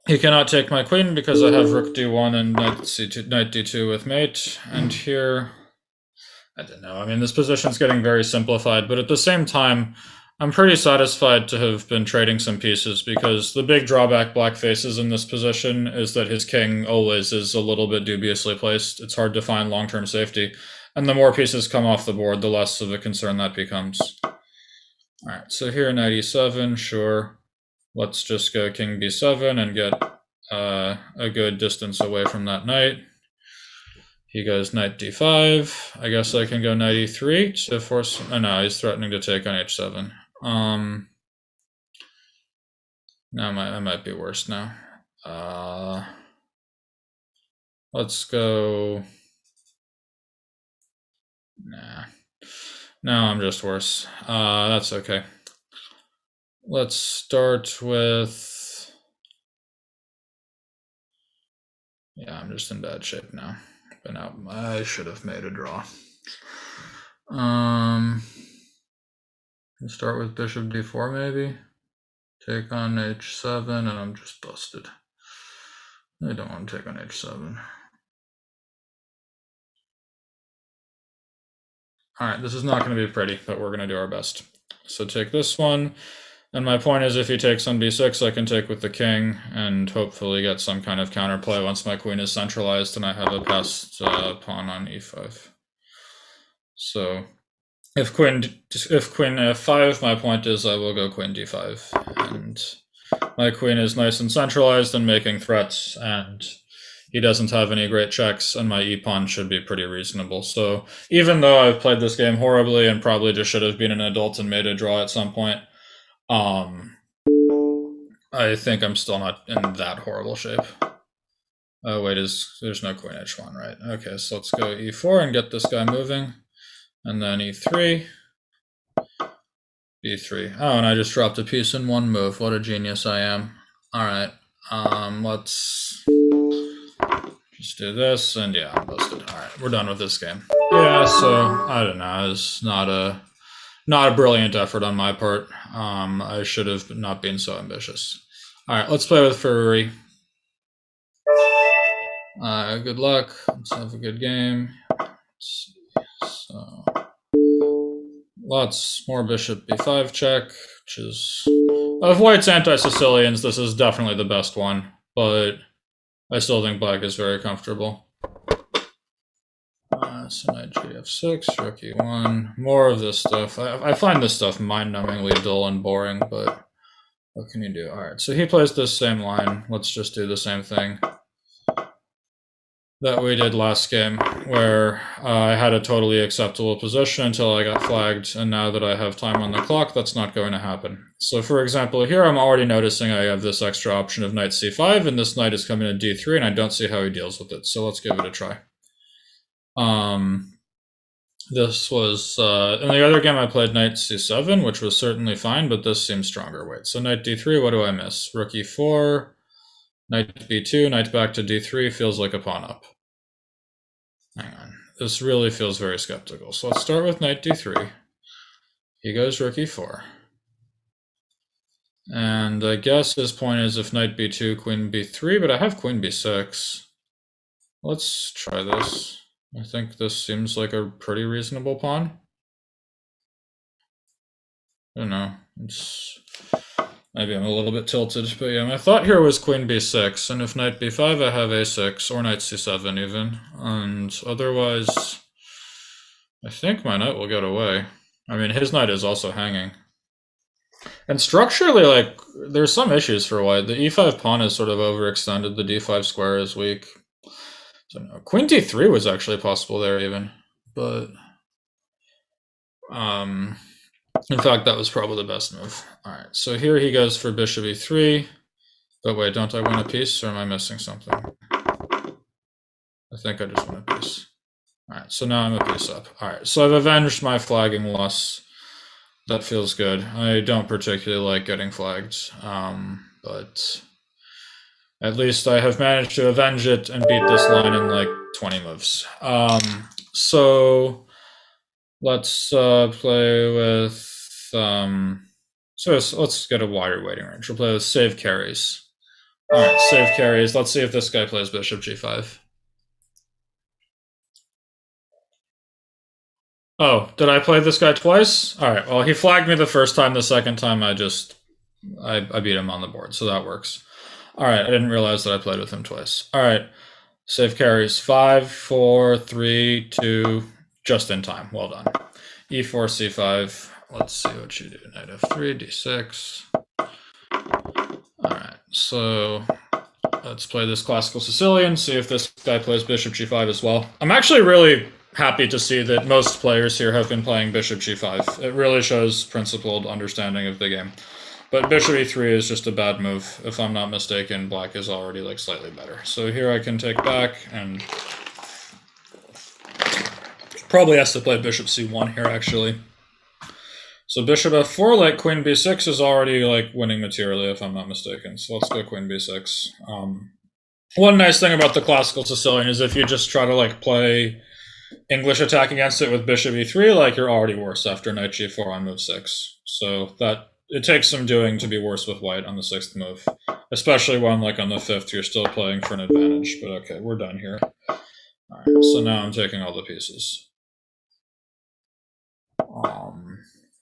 he cannot take my queen because I have rook d1 and knight c2, knight d2 with mate. And here, I don't know. I mean, this position's getting very simplified, but at the same time, I'm pretty satisfied to have been trading some pieces because the big drawback black faces in this position is that his king always is a little bit dubiously placed. It's hard to find long-term safety. And the more pieces come off the board, the less of a concern that becomes. Alright, so here knight e7, sure. Let's just go king b7 and get a good distance away from that knight. He goes knight d5. I guess I can go knight e3 to force... Oh no, he's threatening to take on h7. No, I might be worse now. Let's go... Nah. No, I'm just worse. That's okay. Let's start with... Yeah, I'm just in bad shape now. But now I should have made a draw. Start with bishop d4 maybe. Take on h7, and I'm just busted. I don't want to take on h7. Alright, this is not going to be pretty, but we're going to do our best. So take this one, and my point is if he takes on b6, I can take with the king, and hopefully get some kind of counterplay once my queen is centralized and I have a passed pawn on e5. So if queen f5, my point is I will go queen d5, and my queen is nice and centralized and making threats, and he doesn't have any great checks, and my e-pawn should be pretty reasonable. So even though I've played this game horribly and probably just should have been an adult and made a draw at some point, I think I'm still not in that horrible shape. Oh wait, there's no queen h1, right? Okay, so let's go e4 and get this guy moving, and then e3. b3. Oh, and I just dropped a piece in one move. What a genius I am. Alright, let's just do this, and yeah, I'm busted. Alright, we're done with this game. Yeah, so, I don't know, it's not a brilliant effort on my part. I should have not been so ambitious. Alright, let's play with Ferruri. Good luck. Let's have a good game. Let's see. So... lots more bishop b5 check, which is... Of white's anti-Sicilians, this is definitely the best one, but I still think black is very comfortable. So knight gf6, rook e1, more of this stuff. I find this stuff mind-numbingly dull and boring, but what can you do? Alright, so he plays this same line. Let's just do the same thing that we did last game, where I had a totally acceptable position until I got flagged, and now that I have time on the clock, that's not going to happen. So for example, here I'm already noticing I have this extra option of knight c5, and this knight is coming to d3, and I don't see how he deals with it, so let's give it a try. This was, in the other game I played knight c7, which was certainly fine, but this seems stronger. Wait, so knight d3, what do I miss? Rook e4, knight b2, knight back to d3 feels like a pawn up. Hang on, this really feels very skeptical. So let's start with knight d3. He goes rook e4. And I guess his point is if knight b2, queen b3, but I have queen b6. Let's try this. I think this seems like a pretty reasonable pawn. I don't know. Maybe I'm a little bit tilted, but yeah, my thought here was queen b6, and if knight b5, I have a6, or knight c7 even, and otherwise, I think my knight will get away. I mean, his knight is also hanging. And structurally, like, there's some issues for white. The e5 pawn is sort of overextended, the d5 square is weak. So no, queen d3 was actually possible there even, but in fact that was probably the best move. All right, so here he goes for bishop e3, but wait, don't I win a piece or am I missing something? I think I just won a piece. All right, so now I'm a piece up. All right, so I've avenged my flagging loss. That feels good. I don't particularly like getting flagged, but at least I have managed to avenge it and beat this line in like 20 moves. So let's play with, so let's get a wider waiting range. We'll play with save Keres. All right, save Keres. Let's see if this guy plays bishop g5. Oh, did I play this guy twice? All right, well, he flagged me the first time. The second time I beat him on the board, so that works. All right, I didn't realize that I played with him twice. All right, save Keres. 5, 4, 3, 2, just in time. Well done. e4, c5. Let's see what you do. Knight f3, d6. All right, so let's play this classical Sicilian, see if this guy plays bishop g5 as well. I'm actually really happy to see that most players here have been playing bishop g5. It really shows principled understanding of the game. But bishop e3 is just a bad move. If I'm not mistaken, black is already like slightly better. So here I can take back and probably has to play bishop c1 here actually. So bishop f4, like queen b6 is already like winning materially if I'm not mistaken. So let's go queen b6. One nice thing about the classical Sicilian is if you just try to like play English attack against it with bishop e3, like you're already worse after knight g4 on move 6. So that it takes some doing to be worse with white on the 6th move, especially when like on the 5th you're still playing for an advantage. But okay, we're done here. All right, so now I'm taking all the pieces. All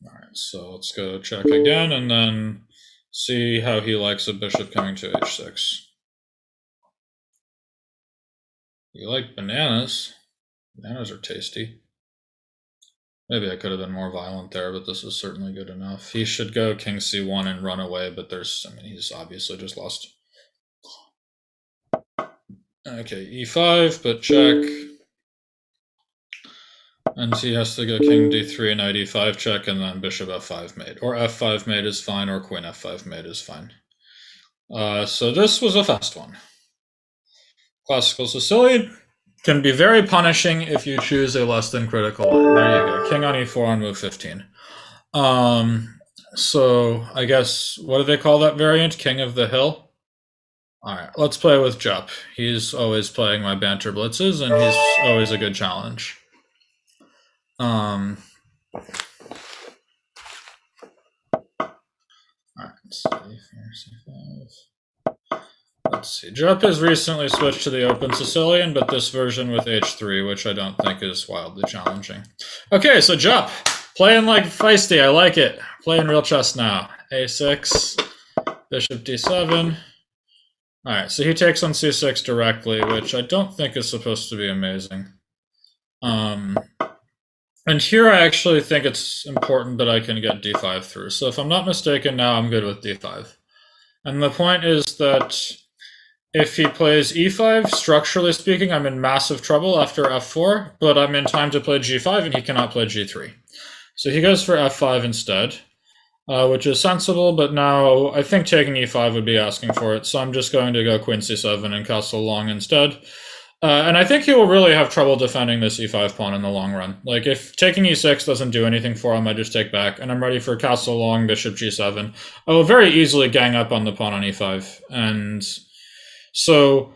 right, so let's go check again and then see how he likes a bishop coming to h6. You like bananas? Bananas are tasty. Maybe I could have been more violent there, but this is certainly good enough. He should go king c1 and run away, but he's obviously just lost. Okay, e5, but check. And he has to go king d3, knight e5 check, and then bishop f5 mate. Or f5 mate is fine, or queen f5 mate is fine. So this was a fast one. Classical Sicilian can be very punishing if you choose a less than critical line. There you go. King on e4 on move 15. So I guess, what do they call that variant? King of the hill? All right, let's play with Jupp. He's always playing my Banter Blitzes, and he's always a good challenge. All right, let's see. Jupp has recently switched to the open Sicilian, but this version with h3, which I don't think is wildly challenging. Okay, so Jupp Playing like feisty, I like it. Playing real chess now. A6, bishop d7. Alright, so he takes on c6 directly, which I don't think is supposed to be amazing. And here I actually think it's important that I can get d5 through. So if I'm not mistaken now, I'm good with d5. And the point is that if he plays e5, structurally speaking, I'm in massive trouble after f4, but I'm in time to play g5 and he cannot play g3. So he goes for f5 instead, which is sensible, but now I think taking e5 would be asking for it, so I'm just going to go queen c7 and castle long instead. And I think he will really have trouble defending this e5 pawn in the long run. Like, if taking e6 doesn't do anything for him, I just take back, and I'm ready for castle long, bishop g7. I will very easily gang up on the pawn on e5. And so,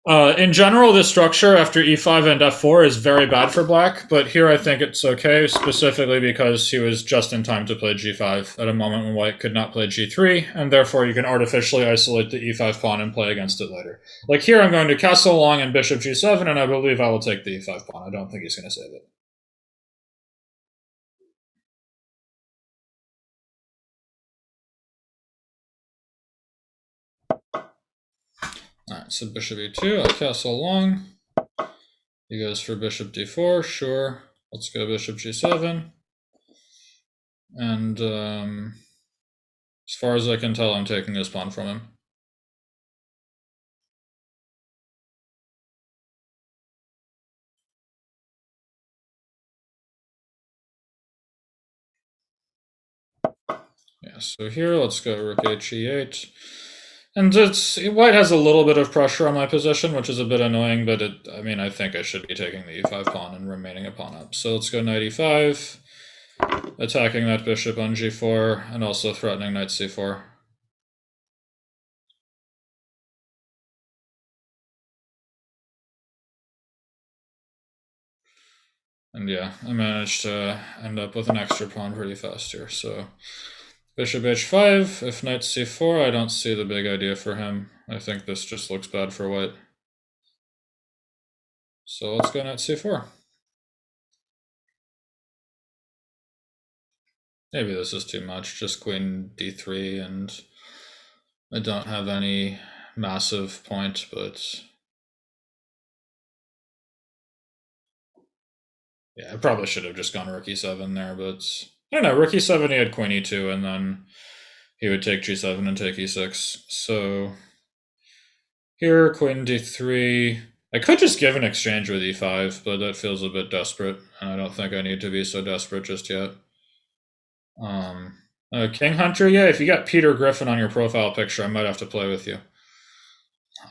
in general, this structure after e5 and f4 is very bad for black, but here I think it's okay, specifically because he was just in time to play g5 at a moment when white could not play g3, and therefore you can artificially isolate the e5 pawn and play against it later. Like here I'm going to castle long and bishop g7, and I believe I will take the e5 pawn. I don't think he's going to save it. Alright, so bishop e2, I castle long. He goes for bishop d4, sure. Let's go bishop g7. And as far as I can tell, I'm taking this pawn from him. Yeah, so here, let's go rook h8. And white has a little bit of pressure on my position, which is a bit annoying, but I think I should be taking the e5 pawn and remaining a pawn up. So let's go knight e5, attacking that bishop on g4, and also threatening knight c4. And yeah, I managed to end up with an extra pawn pretty fast here. So bishop h5, if knight c4, I don't see the big idea for him. I think this just looks bad for white. So let's go knight c4. Maybe this is too much, just queen d3, and I don't have any massive point, but yeah, I probably should have just gone rook e7 there, but I don't know, rook e7 he had queen e2, and then he would take g7 and take e6. So here, queen d3. I could just give an exchange with e5, but that feels a bit desperate, and I don't think I need to be so desperate just yet. King Hunter, yeah, if you got Peter Griffin on your profile picture, I might have to play with you.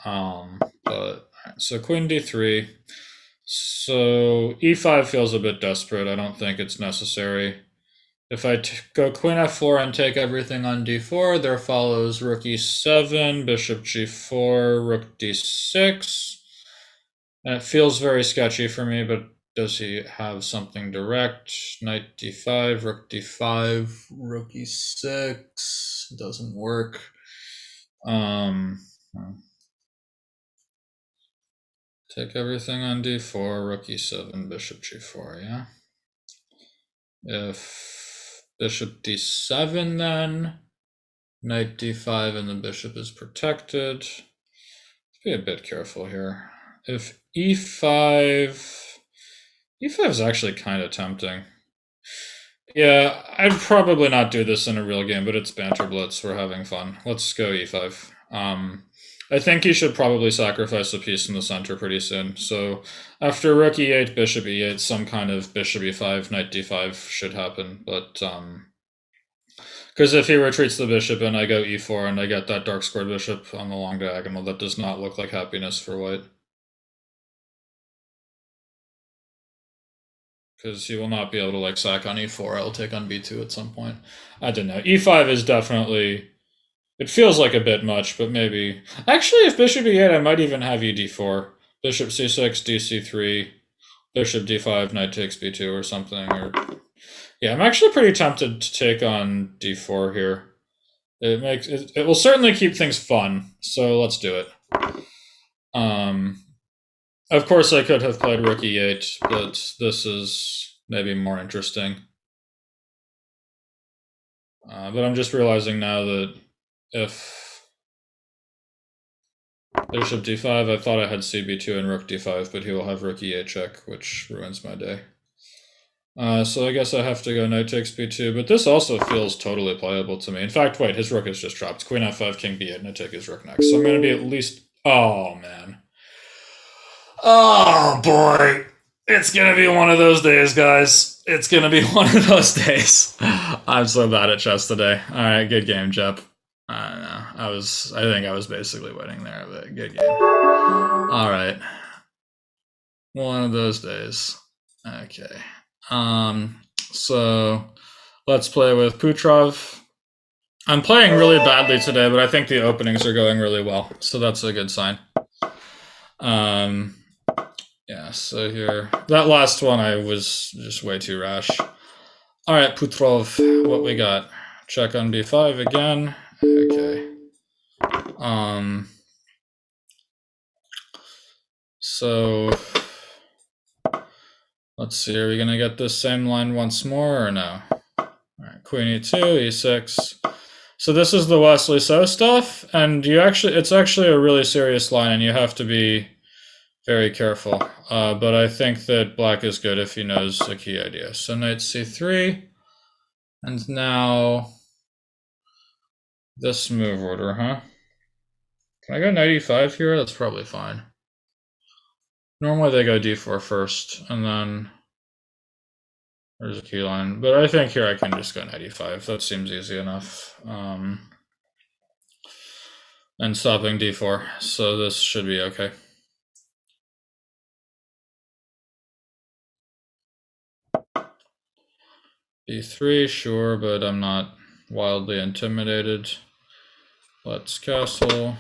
But so queen d3. So e5 feels a bit desperate. I don't think it's necessary. If I go queen f4 and take everything on d4, there follows rook e7, bishop g4, rook d6. And it feels very sketchy for me, but does he have something direct? Knight d5, rook d5, rook e6. Doesn't work. Take everything on d4, rook e7, bishop g4, yeah? If bishop d7 then, knight d5 and the bishop is protected. Let's be a bit careful here. If e5 is actually kind of tempting. Yeah, I'd probably not do this in a real game, but it's Banter Blitz. We're having fun. Let's go e5. I think he should probably sacrifice a piece in the center pretty soon. So after rook e8, bishop e8, some kind of bishop e5, knight d5 should happen. But because if he retreats the bishop and I go e4 and I get that dark squared bishop on the long diagonal, that does not look like happiness for white. Because he will not be able to like sack on e4. I'll take on b2 at some point. I don't know. e5 is definitely... It feels like a bit much, but maybe... Actually, if bishop e8, I might even have ed4. Bishop c6, dc3, bishop d5, knight takes b2 or something. Or yeah, I'm actually pretty tempted to take on d4 here. It will certainly keep things fun, so let's do it. Of course, I could have played rook e8, but this is maybe more interesting. But I'm just realizing now that if bishop d5, I thought I had cb2 and rook d5, but he will have rook e8 check, which ruins my day. So I guess I have to go knight takes b2, but this also feels totally playable to me. In fact, wait, his rook is just dropped. Queen f5, king b8, and I take his rook next. So I'm going to be at least... Oh, man. Oh, boy. It's going to be one of those days, guys. It's going to be one of those days. I'm so bad at chess today. All right, good game, Jep. I don't know. I think I was basically winning there, but good game. All right. One of those days. Okay. So let's play with Putrov. I'm playing really badly today, but I think the openings are going really well, so that's a good sign. Yeah, so here, that last one I was just way too rash. All right, Putrov, what we got? Check on b5 again. Okay. So let's see, are we gonna get this same line once more or no? All right, queen e2, e6. So this is the Wesley So stuff, and it's actually a really serious line, and you have to be very careful. But I think that black is good if he knows a key idea. So knight c3, and now this move order, huh? Can I go knight e5 here? That's probably fine. Normally they go d4 first, and then there's a key line. But I think here I can just go knight e5. That seems easy enough. And stopping d4, so this should be okay. b3, sure, but I'm not wildly intimidated. Let's castle.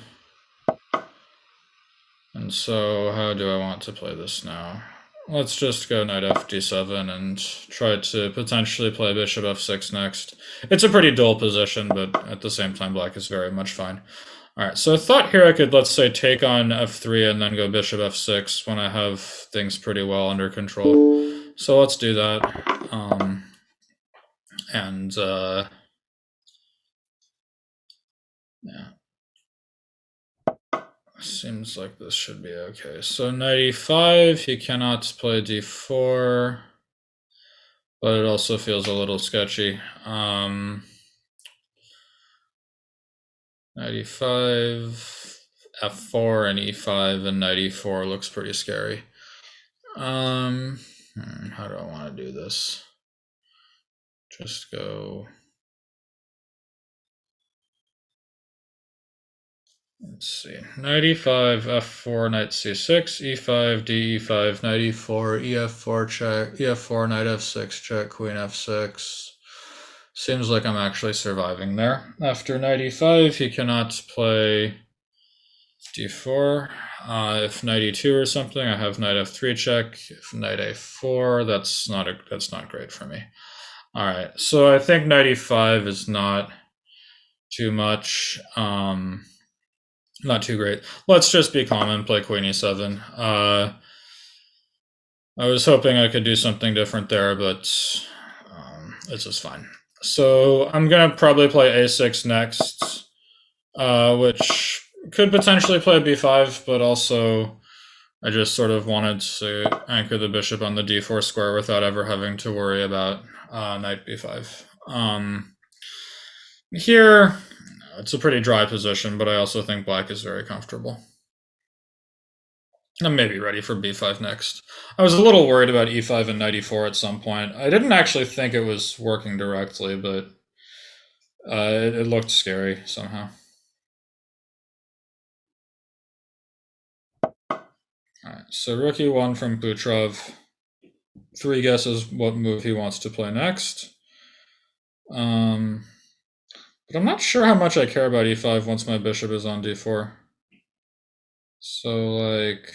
And so how do I want to play this now? Let's just go knight fd7 and try to potentially play bishop f6 next. It's a pretty dull position, but at the same time black is very much fine. Alright, so I thought here I could, let's say, take on f3 and then go bishop f6 when I have things pretty well under control. So let's do that. Yeah. Seems like this should be okay. So knight e5, he cannot play d4, but it also feels a little sketchy. Knight e5, f4 and e5 and knight e4 looks pretty scary. How do I want to do this? Just go... Let's see. Knight e5, f4, knight c6, e5, d e5, knight e4, ef4 check, ef4, knight f6 check, queen f6. Seems like I'm actually surviving there. After knight e5, he cannot play d4. If knight e2 or something, I have knight f3 check. If knight a4, that's not great for me. All right, so I think knight e5 is not too much. Not too great. Let's just be calm and play queen e7. I was hoping I could do something different there, but it's just fine. So I'm going to probably play a6 next, which could potentially play b5, but also I just sort of wanted to anchor the bishop on the d4 square without ever having to worry about knight b5. Here... It's a pretty dry position, but I also think black is very comfortable. I'm maybe ready for b5 next. I was a little worried about e5 and knight e4 at some point. I didn't actually think it was working directly, but it looked scary somehow. Alright, so rook e1 from Putrov. 3 guesses what move he wants to play next. But I'm not sure how much I care about e5 once my bishop is on d4. So, like...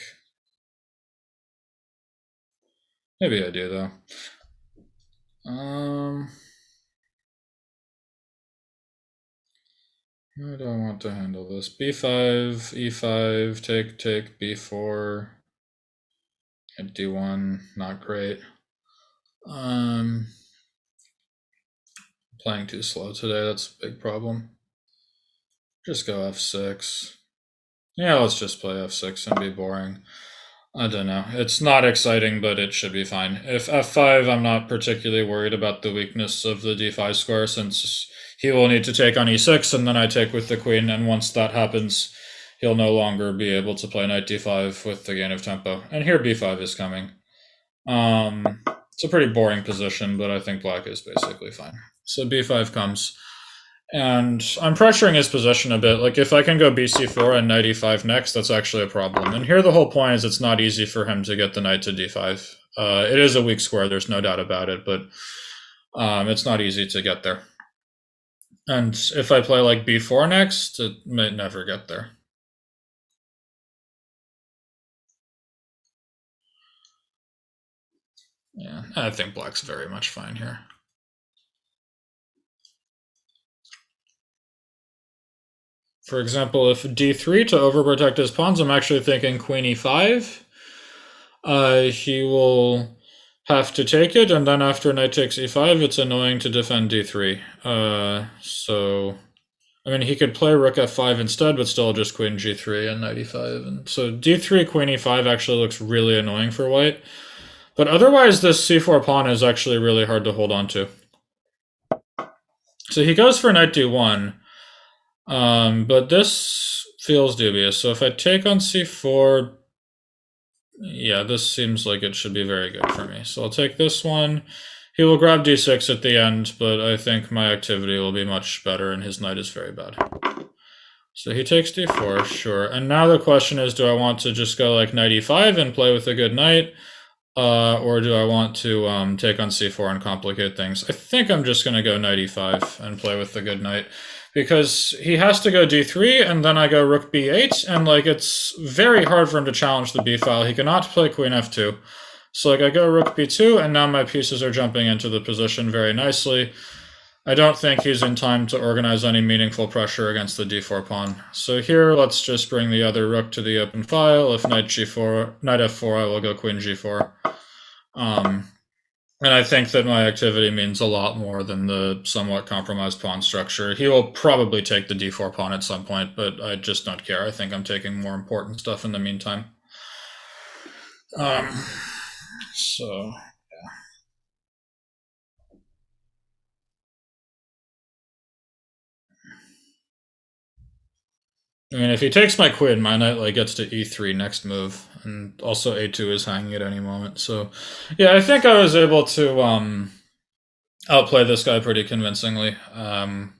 Maybe I do, though. How do I want to handle this? b5, e5, take, b4, and d1, not great. playing too slow today. That's a big problem. Just go f6. Yeah, let's just play f6 and be boring. I don't know. It's not exciting, but it should be fine. If f5, I'm not particularly worried about the weakness of the d5 square, since he will need to take on e6, and then I take with the queen, and once that happens, he'll no longer be able to play knight d5 with the gain of tempo. And here b5 is coming. It's a pretty boring position, but I think black is basically fine. So b5 comes. And I'm pressuring his position a bit. Like, if I can go bc4 and knight e5 next, that's actually a problem. And here the whole point is it's not easy for him to get the knight to d5. It is a weak square, there's no doubt about it, but it's not easy to get there. And if I play like b4 next, it may never get there. Yeah, I think black's very much fine here. For example, if d3 to overprotect his pawns, I'm actually thinking queen e5. He will have to take it, and then after knight takes e5, it's annoying to defend d3. So, I mean, he could play rook f5 instead, but still just queen g3 and knight e5. And so d3, queen e5 actually looks really annoying for white. But otherwise, this c4 pawn is actually really hard to hold on to. So he goes for knight d1. But this feels dubious. So if I take on c4, yeah, this seems like it should be very good for me. So I'll take this one. He will grab d6 at the end, but I think my activity will be much better, and his knight is very bad. So he takes d4, sure. And now the question is, do I want to just go like knight e5 and play with a good knight? Or do I want to take on c4 and complicate things? I think I'm just going to go knight e5 and play with the good knight. Because he has to go d3, and then I go rook b8, and like it's very hard for him to challenge the b file. He cannot play queen f2. So like I go rook b2, and now my pieces are jumping into the position very nicely. I don't think he's in time to organize any meaningful pressure against the d4 pawn. So here, let's just bring the other rook to the open file. If knight g4, knight f4, I will go queen g4. And I think that my activity means a lot more than the somewhat compromised pawn structure. He will probably take the d4 pawn at some point, but I just don't care. I think I'm taking more important stuff in the meantime. So, yeah. I mean, if he takes my queen, my knight like gets to e3 next move, and also a2 is hanging at any moment. So, yeah, I think I was able to outplay this guy pretty convincingly. I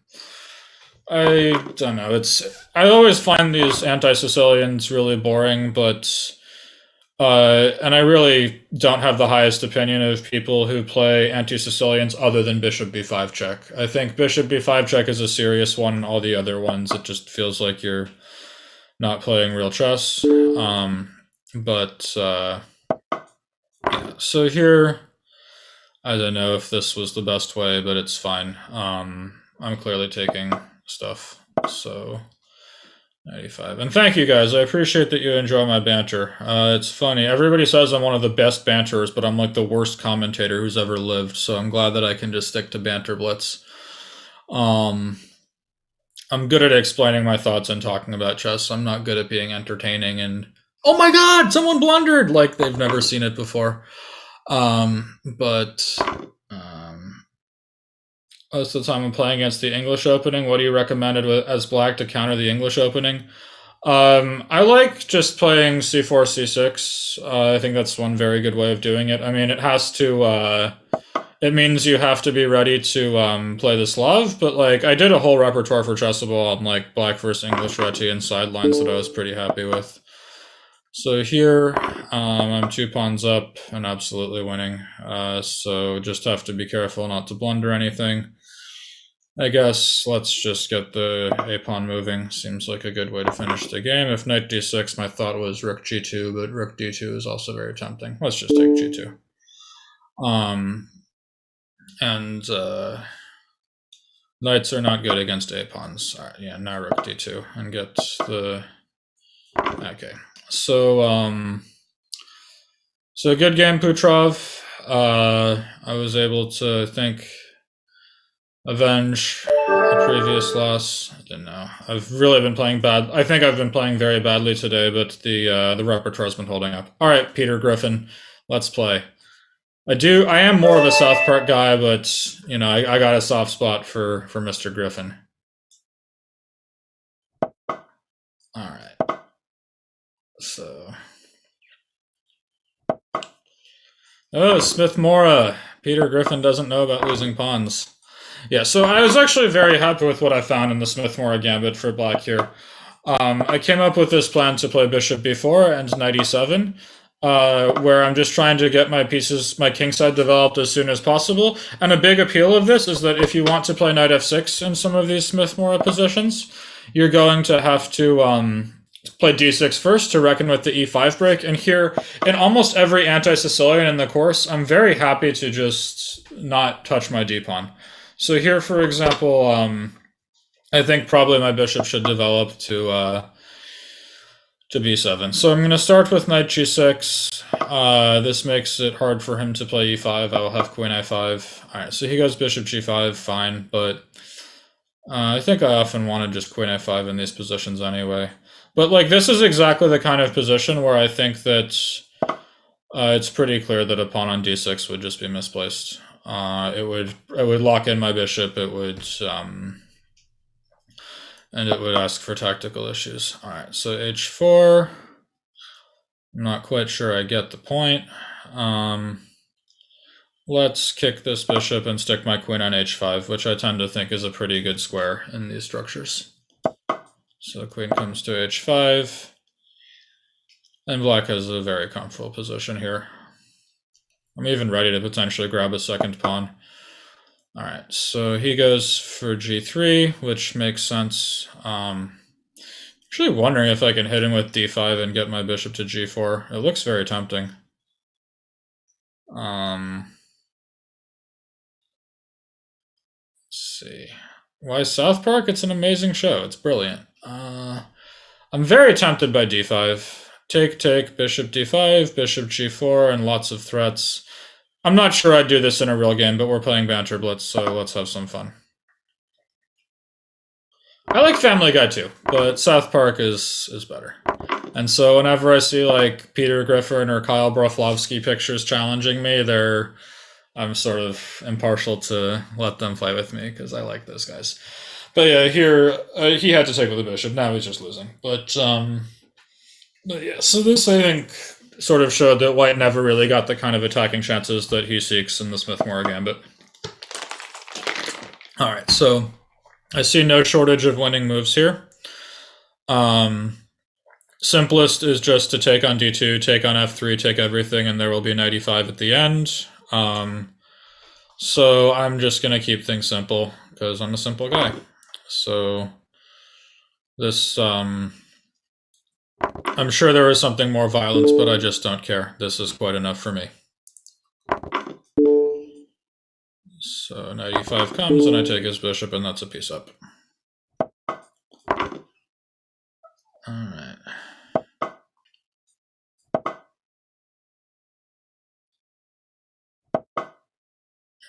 don't know. I always find these anti-Sicilians really boring, but and I really don't have the highest opinion of people who play anti-Sicilians other than bishop b5 check. I think bishop b5 check is a serious one, and all the other ones, it just feels like you're not playing real chess. Yeah. So here, I don't know if this was the best way, but it's fine. I'm clearly taking stuff, so 95. And thank you guys. I appreciate that you enjoy my banter. It's funny. Everybody says I'm one of the best banterers, but I'm like the worst commentator who's ever lived, so I'm glad that I can just stick to Banter Blitz. I'm good at explaining my thoughts and talking about chess. I'm not good at being entertaining and, oh my god, someone blundered! Like they've never seen it before. Most of the time I'm playing against the English opening. What do you recommend as black to counter the English opening? I like just playing c4, c6. I think that's one very good way of doing it. I mean, it means you have to be ready to play the Slav, but like I did a whole repertoire for Chessable on like black versus English reti and sidelines that I was pretty happy with. So here, I'm 2 pawns up and absolutely winning. So just have to be careful not to blunder anything. I guess let's just get the a-pawn moving. Seems like a good way to finish the game. If knight d6, my thought was rook g2, but rook d2 is also very tempting. Let's just take g2. Knights are not good against a-pawns. All right, yeah, now rook d2 and get the... Okay. So good game, Putrov. I was able to think avenge the previous loss. I don't know. I've really been playing bad. I think I've been playing very badly today, but the repertoire's been holding up. All right, Peter Griffin, let's play. I am more of a South Park guy, but you know, I got a soft spot for Mr. Griffin. All right. So, oh, Smith Mora. Peter Griffin doesn't know about losing pawns. Yeah, so I was actually very happy with what I found in the Smith Mora gambit for black here. I came up with this plan to play bishop b4 and knight e7, where I'm just trying to get my pieces, my kingside developed as soon as possible. And a big appeal of this is that if you want to play knight f6 in some of these Smith Mora positions, you're going to have to play d6 first to reckon with the e5 break. And here, in almost every anti-Sicilian in the course, I'm very happy to just not touch my d-pawn. So here, for example, I think probably my bishop should develop to b7. So I'm going to start with knight g6. This makes it hard for him to play e5. I will have queen a5. All right, so he goes bishop g5, fine, but I think I often want to just queen a5 in these positions anyway. But like this is exactly the kind of position where I think that it's pretty clear that a pawn on d6 would just be misplaced. It would lock in my bishop. It would and it would ask for tactical issues. All right, so h4. I'm not quite sure I get the point. Let's kick this bishop and stick my queen on h5, which I tend to think is a pretty good square in these structures. So queen comes to h5, and black has a very comfortable position here. I'm even ready to potentially grab a second pawn. All right, so he goes for g3, which makes sense. Actually wondering if I can hit him with d5 and get my bishop to g4. It looks very tempting. Let's see. Why South Park? It's an amazing show. It's brilliant. I'm very tempted by d5. Take, bishop d5, bishop g4, and lots of threats. I'm not sure I'd do this in a real game, but we're playing Banter Blitz, so let's have some fun. I like Family Guy too, but South Park is better. And so whenever I see like Peter Griffin or Kyle Broflovsky pictures challenging me, I'm sort of impartial to let them play with me because I like those guys. But yeah, here he had to take with the bishop. Now he's just losing. But yeah, so this I think sort of showed that white never really got the kind of attacking chances that he seeks in the Smith Mora gambit. All right, so I see no shortage of winning moves here. Simplest is just to take on d2, take on f3, take everything, and there will be knight e5 at the end. So I'm just going to keep things simple because I'm a simple guy. So this, I'm sure there is something more violent, but I just don't care. This is quite enough for me. So knight e5 comes, and I take his bishop, and that's a piece up. All right.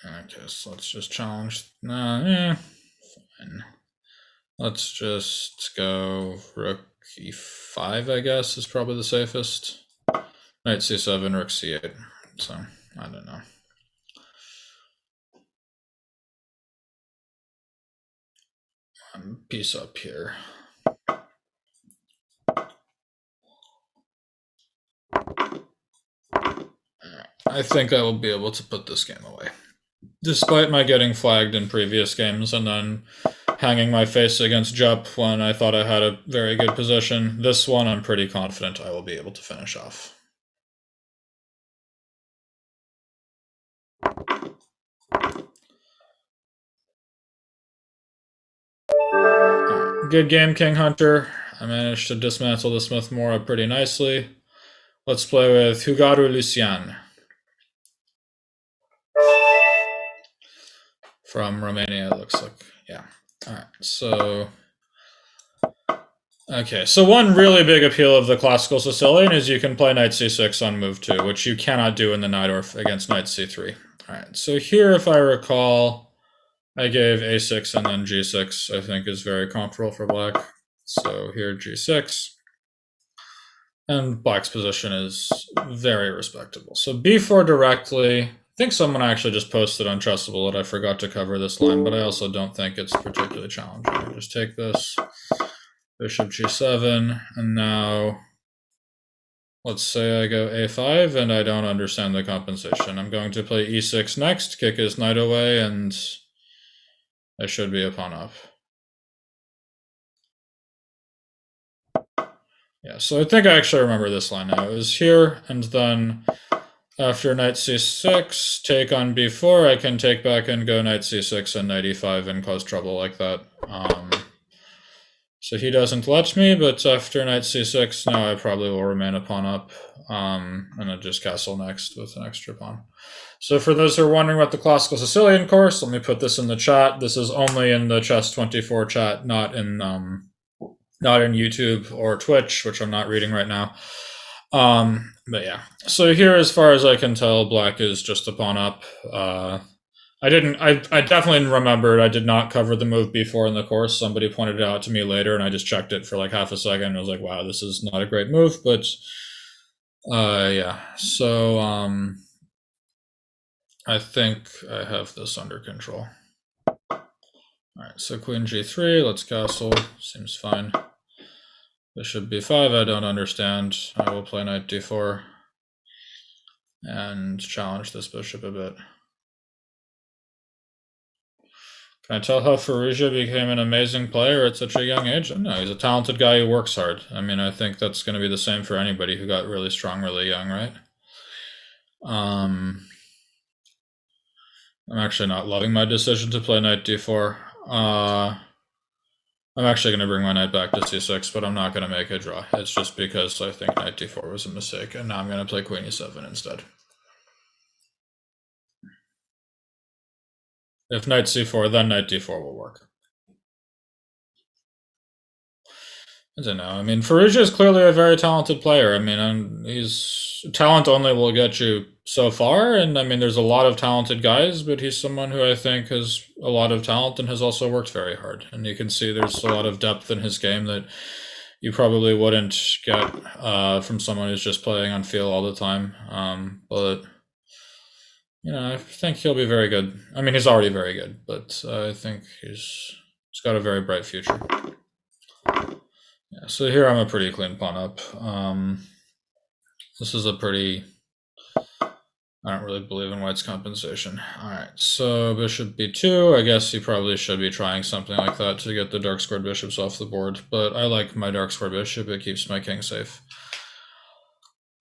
Okay, so let's just challenge. Fine. Let's just go rook e5, I guess, is probably the safest. Knight c7, rook c8. So, I don't know. Piece up here. I think I will be able to put this game away. Despite my getting flagged in previous games and then hanging my face against Jupp when I thought I had a very good position, this one I'm pretty confident I will be able to finish off. Good game, King Hunter. I managed to dismantle the Smith Mora pretty nicely. Let's play with Jugaru Lucian from Romania, it looks like. Yeah. All right, so... Okay, so one really big appeal of the classical Sicilian is you can play knight c6 on move 2, which you cannot do in the Najdorf against knight c3. All right, so here, if I recall, I gave a6 and then g6, I think is very comfortable for black. So here g6. And black's position is very respectable. So b4 directly. I think someone actually just posted on Trustable that I forgot to cover this line, but I also don't think it's particularly challenging. I just take this, bishop g7, and now let's say I go a5 and I don't understand the compensation. I'm going to play e6 next, kick his knight away, and I should be a pawn up. Yeah, so I think I actually remember this line now. It was here, and then after knight c6, take on b4, I can take back and go knight c6 and knight e5 and cause trouble like that. So he doesn't let me, but after knight c6, now I probably will remain a pawn up, and then just castle next with an extra pawn. So for those who are wondering about the Classical Sicilian course, let me put this in the chat. This is only in the Chess24 chat, not in YouTube or Twitch, which I'm not reading right now. But yeah, so here, as far as I can tell, black is just a pawn up. I definitely remembered I did not cover the move b4 in the course. Somebody pointed it out to me later, and I just checked it for like half a second, and I was like, wow, this is not a great move, but yeah. So I think I have this under control. Alright, so queen g3, let's castle, seems fine. Bishop b5, I don't understand. I will play knight d4 and challenge this bishop a bit. Can I tell how Ferruri became an amazing player at such a young age? No, he's a talented guy who works hard. I mean, I think that's going to be the same for anybody who got really strong really young, right? I'm actually not loving my decision to play knight d4. I'm actually going to bring my knight back to c6, but I'm not going to make a draw. It's just because I think knight d4 was a mistake, and now I'm going to play queen e7 instead. If knight c4, then knight d4 will work. I don't know. I mean, Ferruri is clearly a very talented player. I mean, talent only will get you so far, and I mean, there's a lot of talented guys, but he's someone who I think has a lot of talent and has also worked very hard. And you can see there's a lot of depth in his game that you probably wouldn't get from someone who's just playing on feel all the time. But you know, I think he'll be very good. I mean, he's already very good, but I think he's got a very bright future. Yeah, so here I'm a pretty clean pawn up. This is a pretty... I don't really believe in white's compensation. Alright, so bishop b2. I guess he probably should be trying something like that to get the dark squared bishops off the board, but I like my dark squared bishop. It keeps my king safe.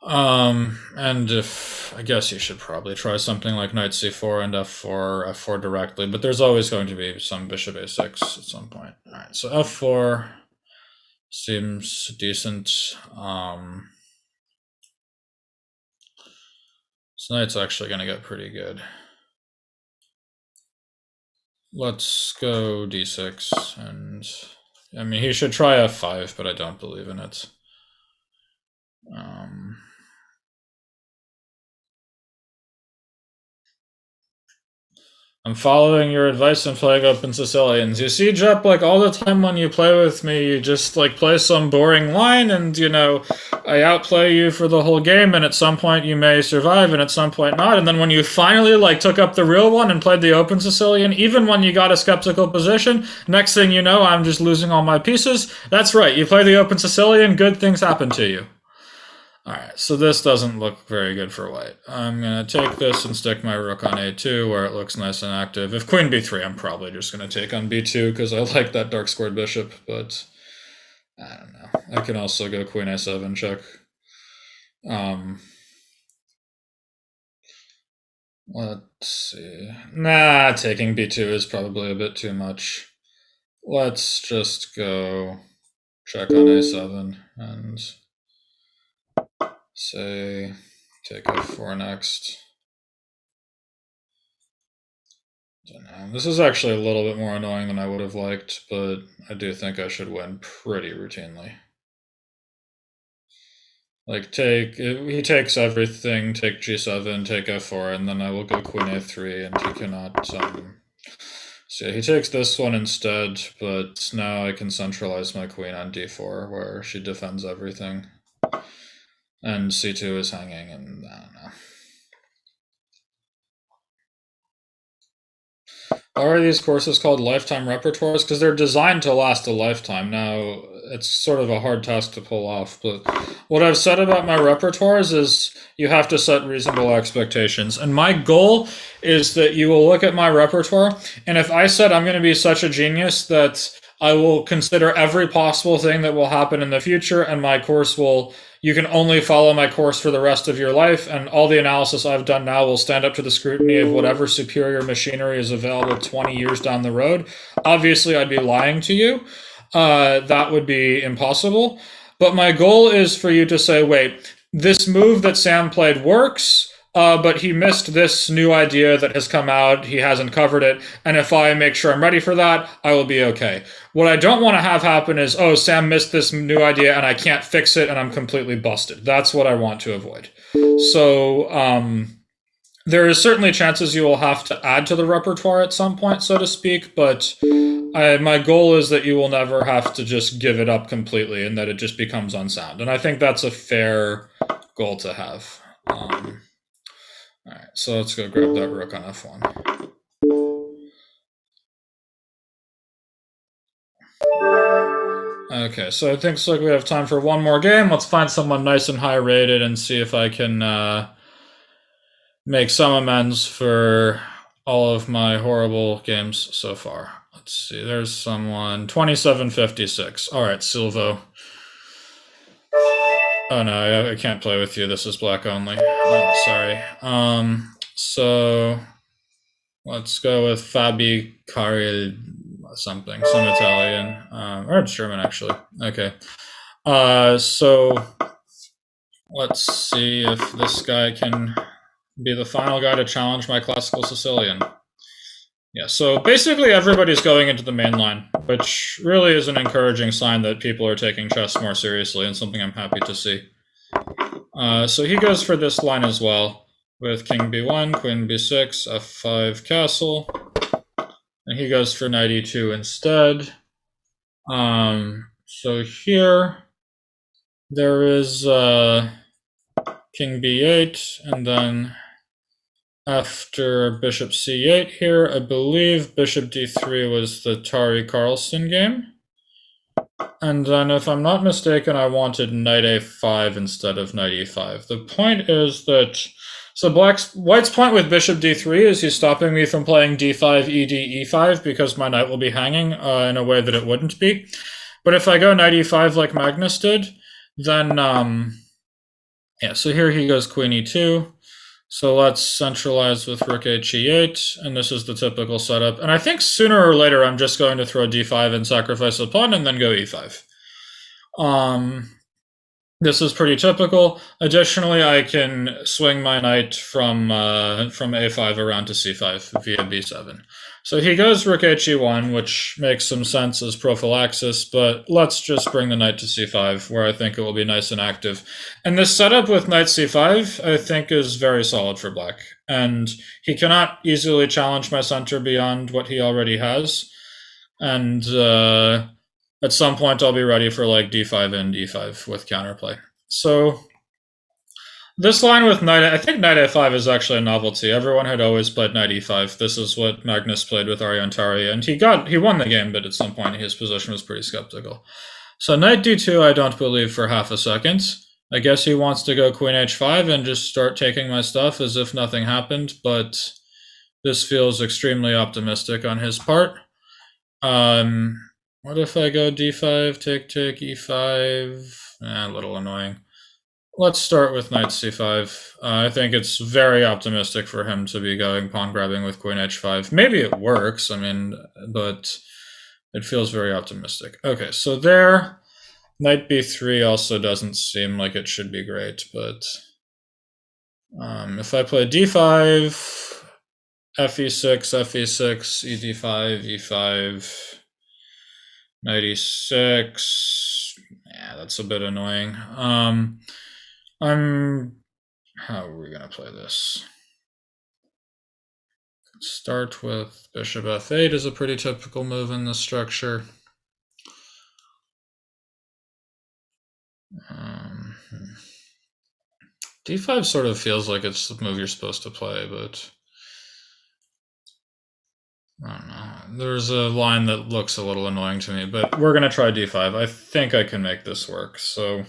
And if... I guess you should probably try something like knight c4 and f4 directly, but there's always going to be some bishop a6 at some point. Alright, so f4... seems decent. So knight's actually going to get pretty good. Let's go d6, and I mean, he should try f5, but I don't believe in it. I'm following your advice and playing Open Sicilians. You see, Jep, like, all the time when you play with me, you just, like, play some boring line, and, you know, I outplay you for the whole game, and at some point you may survive, and at some point not, and then when you finally, like, took up the real one and played the Open Sicilian, even when you got a skeptical position, next thing you know, I'm just losing all my pieces. That's right, you play the Open Sicilian, good things happen to you. Alright, so this doesn't look very good for white. I'm going to take this and stick my rook on a2 where it looks nice and active. If queen b3, I'm probably just going to take on b2 because I like that dark squared bishop, but I don't know. I can also go queen a7 check. Let's see. Nah, taking b2 is probably a bit too much. Let's just go check on a7 and... say, take f4 next. Don't know. This is actually a little bit more annoying than I would have liked, but I do think I should win pretty routinely. Like, he takes everything, take g7, take f4, and then I will go queen a3, and he cannot, so So he takes this one instead, but now I can centralize my queen on d4, where she defends everything. And c2 is hanging, and I don't know. Are these courses called lifetime repertoires? Because they're designed to last a lifetime. Now, it's sort of a hard task to pull off, but what I've said about my repertoires is you have to set reasonable expectations. And my goal is that you will look at my repertoire, and if I said I'm going to be such a genius that I will consider every possible thing that will happen in the future, and my course will, you can only follow my course for the rest of your life, and all the analysis I've done now will stand up to the scrutiny of whatever superior machinery is available 20 years down the road. Obviously, I'd be lying to you. That would be impossible. But my goal is for you to say, wait, this move that Sam played works, but he missed this new idea that has come out. He hasn't covered it. And if I make sure I'm ready for that, I will be okay. What I don't want to have happen is, oh, Sam missed this new idea and I can't fix it and I'm completely busted. That's what I want to avoid. So there is certainly chances you will have to add to the repertoire at some point, so to speak, but my goal is that you will never have to just give it up completely and that it just becomes unsound. And I think that's a fair goal to have. All right, so let's go grab that rook on f1. Okay, so I think it's like we have time for one more game. Let's find someone nice and high rated and see if I can make some amends for all of my horrible games so far. Let's see, there's someone, 2756. All right, Silvo. Oh no, I can't play with you. This is black only. Oh, sorry. So let's go with Fabikari something, some Italian, or it's German actually. Okay. So let's see if this guy can be the final guy to challenge my classical Sicilian. Yeah, so basically everybody's going into the main line, which really is an encouraging sign that people are taking chess more seriously and something I'm happy to see. So he goes for this line as well, with king b1, queen b6, f5 castle, and he goes for knight e2 instead. So here there is king b8, and then after bishop c8 here, I believe bishop d3 was the Tari Carlson game. And then if I'm not mistaken, I wanted knight a5 instead of knight e5. The point is that, so white's point with bishop d3 is he's stopping me from playing d5, ed, e5 because my knight will be hanging in a way that it wouldn't be. But if I go knight e5 like Magnus did, then, yeah, so here he goes queen e2. So let's centralize with rook h8, and this is the typical setup. And I think sooner or later I'm just going to throw d5 and sacrifice a pawn and then go e5. This is pretty typical. Additionally, I can swing my knight from a5 around to c5 via b7. So he goes rook he1, which makes some sense as prophylaxis, but let's just bring the knight to c5, where I think it will be nice and active. And this setup with knight c5, I think, is very solid for black. And he cannot easily challenge my center beyond what he already has. And at some point, I'll be ready for like d5 and e5 with counterplay. So this line with knight, I think knight a5 is actually a novelty. Everyone had always played knight e5. This is what Magnus played with Ariantari, and he won the game, but at some point his position was pretty skeptical. So knight d2, I don't believe for half a second. I guess he wants to go queen h5 and just start taking my stuff as if nothing happened, but this feels extremely optimistic on his part. What if I go d5, take, e5? A little annoying. Let's start with knight c5. I think it's very optimistic for him to be going pawn grabbing with queen h5. Maybe it works, I mean, but it feels very optimistic. Okay, so there, knight b3 also doesn't seem like it should be great, but if I play d5, fe6, fe6, ed5, e5, knight e6, yeah, that's a bit annoying. How are we gonna play this? start with bishop f8 is a pretty typical move in this structure. D5 sort of feels like it's the move you're supposed to play, but I don't know. There's a line that looks a little annoying to me, but we're going to try d5. I think I can make this work. So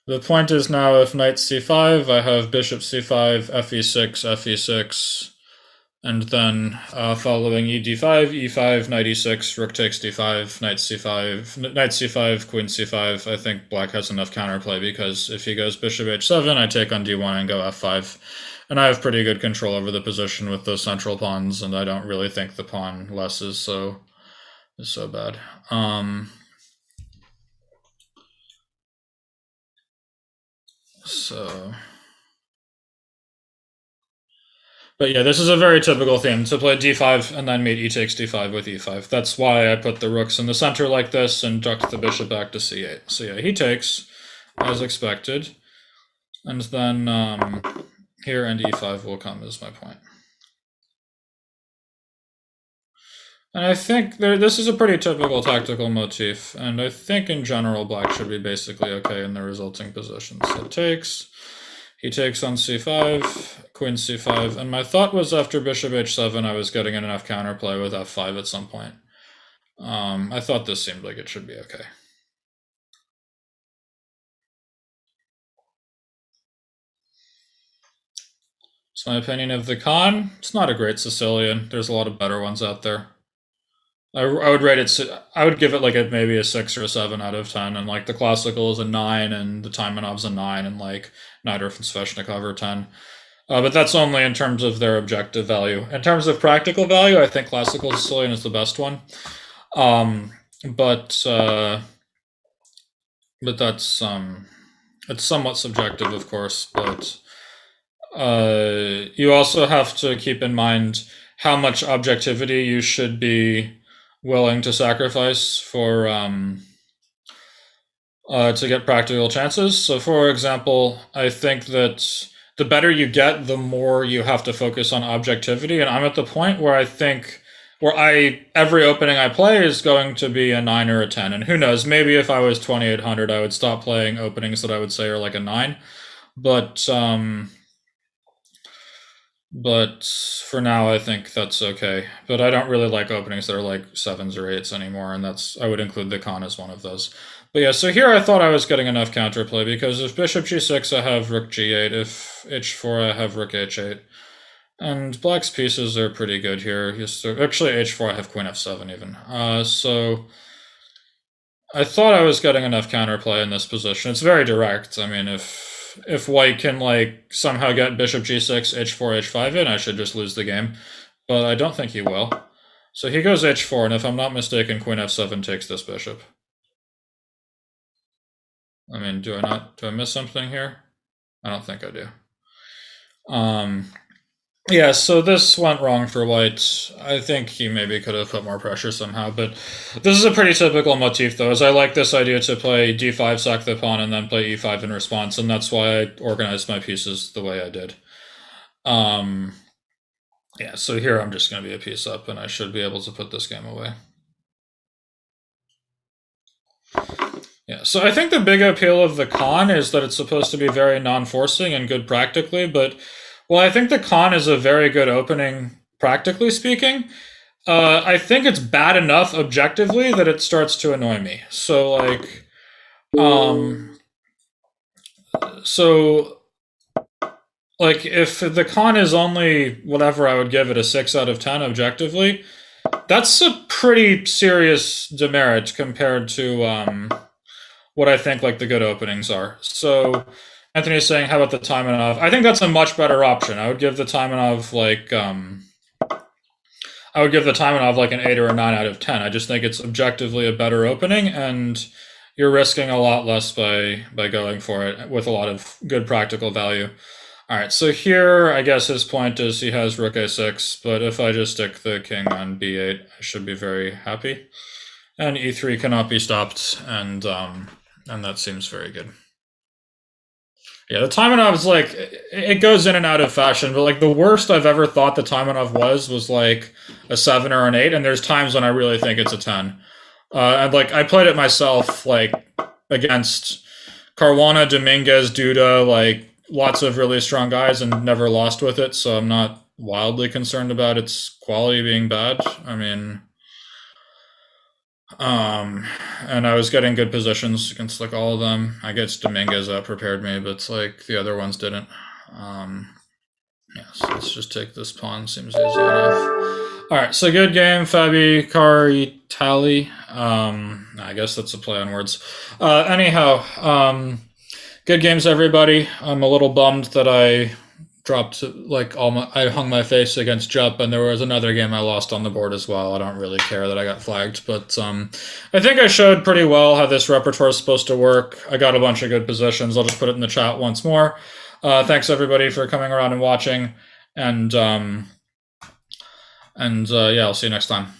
the point is now if knight c5, I have bishop c5, fe6, fe6, and then following ed5, e5, knight e6, rook takes d5, knight c5, queen c5. I think black has enough counterplay because if he goes bishop h7, I take on d1 and go f5. And I have pretty good control over the position with those central pawns, and I don't really think the pawn less is so bad. But yeah, this is a very typical theme, to play d5 and then meet e takes d5 with e5. That's why I put the rooks in the center like this and ducked the bishop back to c8. So yeah, he takes, as expected. And then here and e5 will come, is my point. And I think this is a pretty typical tactical motif, and I think in general black should be basically okay in the resulting position. So takes, he takes on c5, queen c5, and my thought was after bishop h7 I was getting enough counterplay with f5 at some point. I thought this seemed like it should be okay. It's my opinion of the Khan. It's not a great Sicilian. There's a lot of better ones out there. I would rate it. I would give it like maybe a 6 or a 7 out of 10, and like the classical is a 9, and the Taimanov's a 9, and like Nader and Sveshnikov are 10. But that's only in terms of their objective value. In terms of practical value, I think classical Sicilian is the best one. But that's it's somewhat subjective, of course. But you also have to keep in mind how much objectivity you should be willing to sacrifice for to get practical chances. So, for example, I think that the better you get, the more you have to focus on objectivity. And I'm at the point where I think every opening I play is going to be a 9 or a 10. And who knows, maybe if I was 2800, I would stop playing openings that I would say are like a 9. But for now, I think that's okay. But I don't really like openings that are like 7s or 8s anymore, and I would include the Khan as one of those. But yeah, so here I thought I was getting enough counterplay, because if bishop g6, I have rook g8. If h4, I have rook h8. And black's pieces are pretty good here. Actually, h4, I have queen f7 even. So I thought I was getting enough counterplay in this position. It's very direct. I mean, if white can like somehow get bishop g6, h4, h5 in, I should just lose the game. But I don't think he will. So he goes h4, and if I'm not mistaken, queen f7 takes this bishop. I mean, do I miss something here? I don't think I do. Yeah, so this went wrong for white. I think he maybe could have put more pressure somehow, but this is a pretty typical motif, though, as I like this idea to play d5, sack the pawn, and then play e5 in response, and that's why I organized my pieces the way I did. Yeah, so here I'm just going to be a piece up, and I should be able to put this game away. Yeah, so I think the big appeal of the Khan is that it's supposed to be very non-forcing and good practically, but well, I think the Khan is a very good opening, practically speaking. I think it's bad enough objectively that it starts to annoy me. So, like, if the Khan is only whatever, I would give it a 6 out of 10 objectively. That's a pretty serious demerit compared to what I think like the good openings are. So Anthony's saying, how about the Taimanov? I think that's a much better option. I would give the Taimanov like an 8 or a 9 out of 10. I just think it's objectively a better opening, and you're risking a lot less by going for it with a lot of good practical value. All right, so here I guess his point is he has rook a6, but if I just stick the king on b8, I should be very happy. And e3 cannot be stopped, and that seems very good. Yeah, the Taimanov's like it goes in and out of fashion, but like the worst I've ever thought the Taimanov was like a 7 or an 8, and there's times when I really think it's a 10. And like I played it myself, like against Caruana, Dominguez, Duda, like lots of really strong guys, and never lost with it. So I'm not wildly concerned about its quality being bad. I mean, and I was getting good positions against like all of them. I guess Dominguez prepared me, but it's like the other ones didn't. Yeah, so let's just take this pawn. Seems easy enough. All right, so good game, Fabikari Tally. I guess that's a play on words. Anyhow, good games, everybody. I'm a little bummed that I dropped like I hung my face against Jupp, and there was another game I lost on the board as well. I don't really care that I got flagged, but I think I showed pretty well how this repertoire is supposed to work. I got a bunch of good positions. I'll just put it in the chat once more. Thanks everybody for coming around and watching, and yeah, I'll see you next time.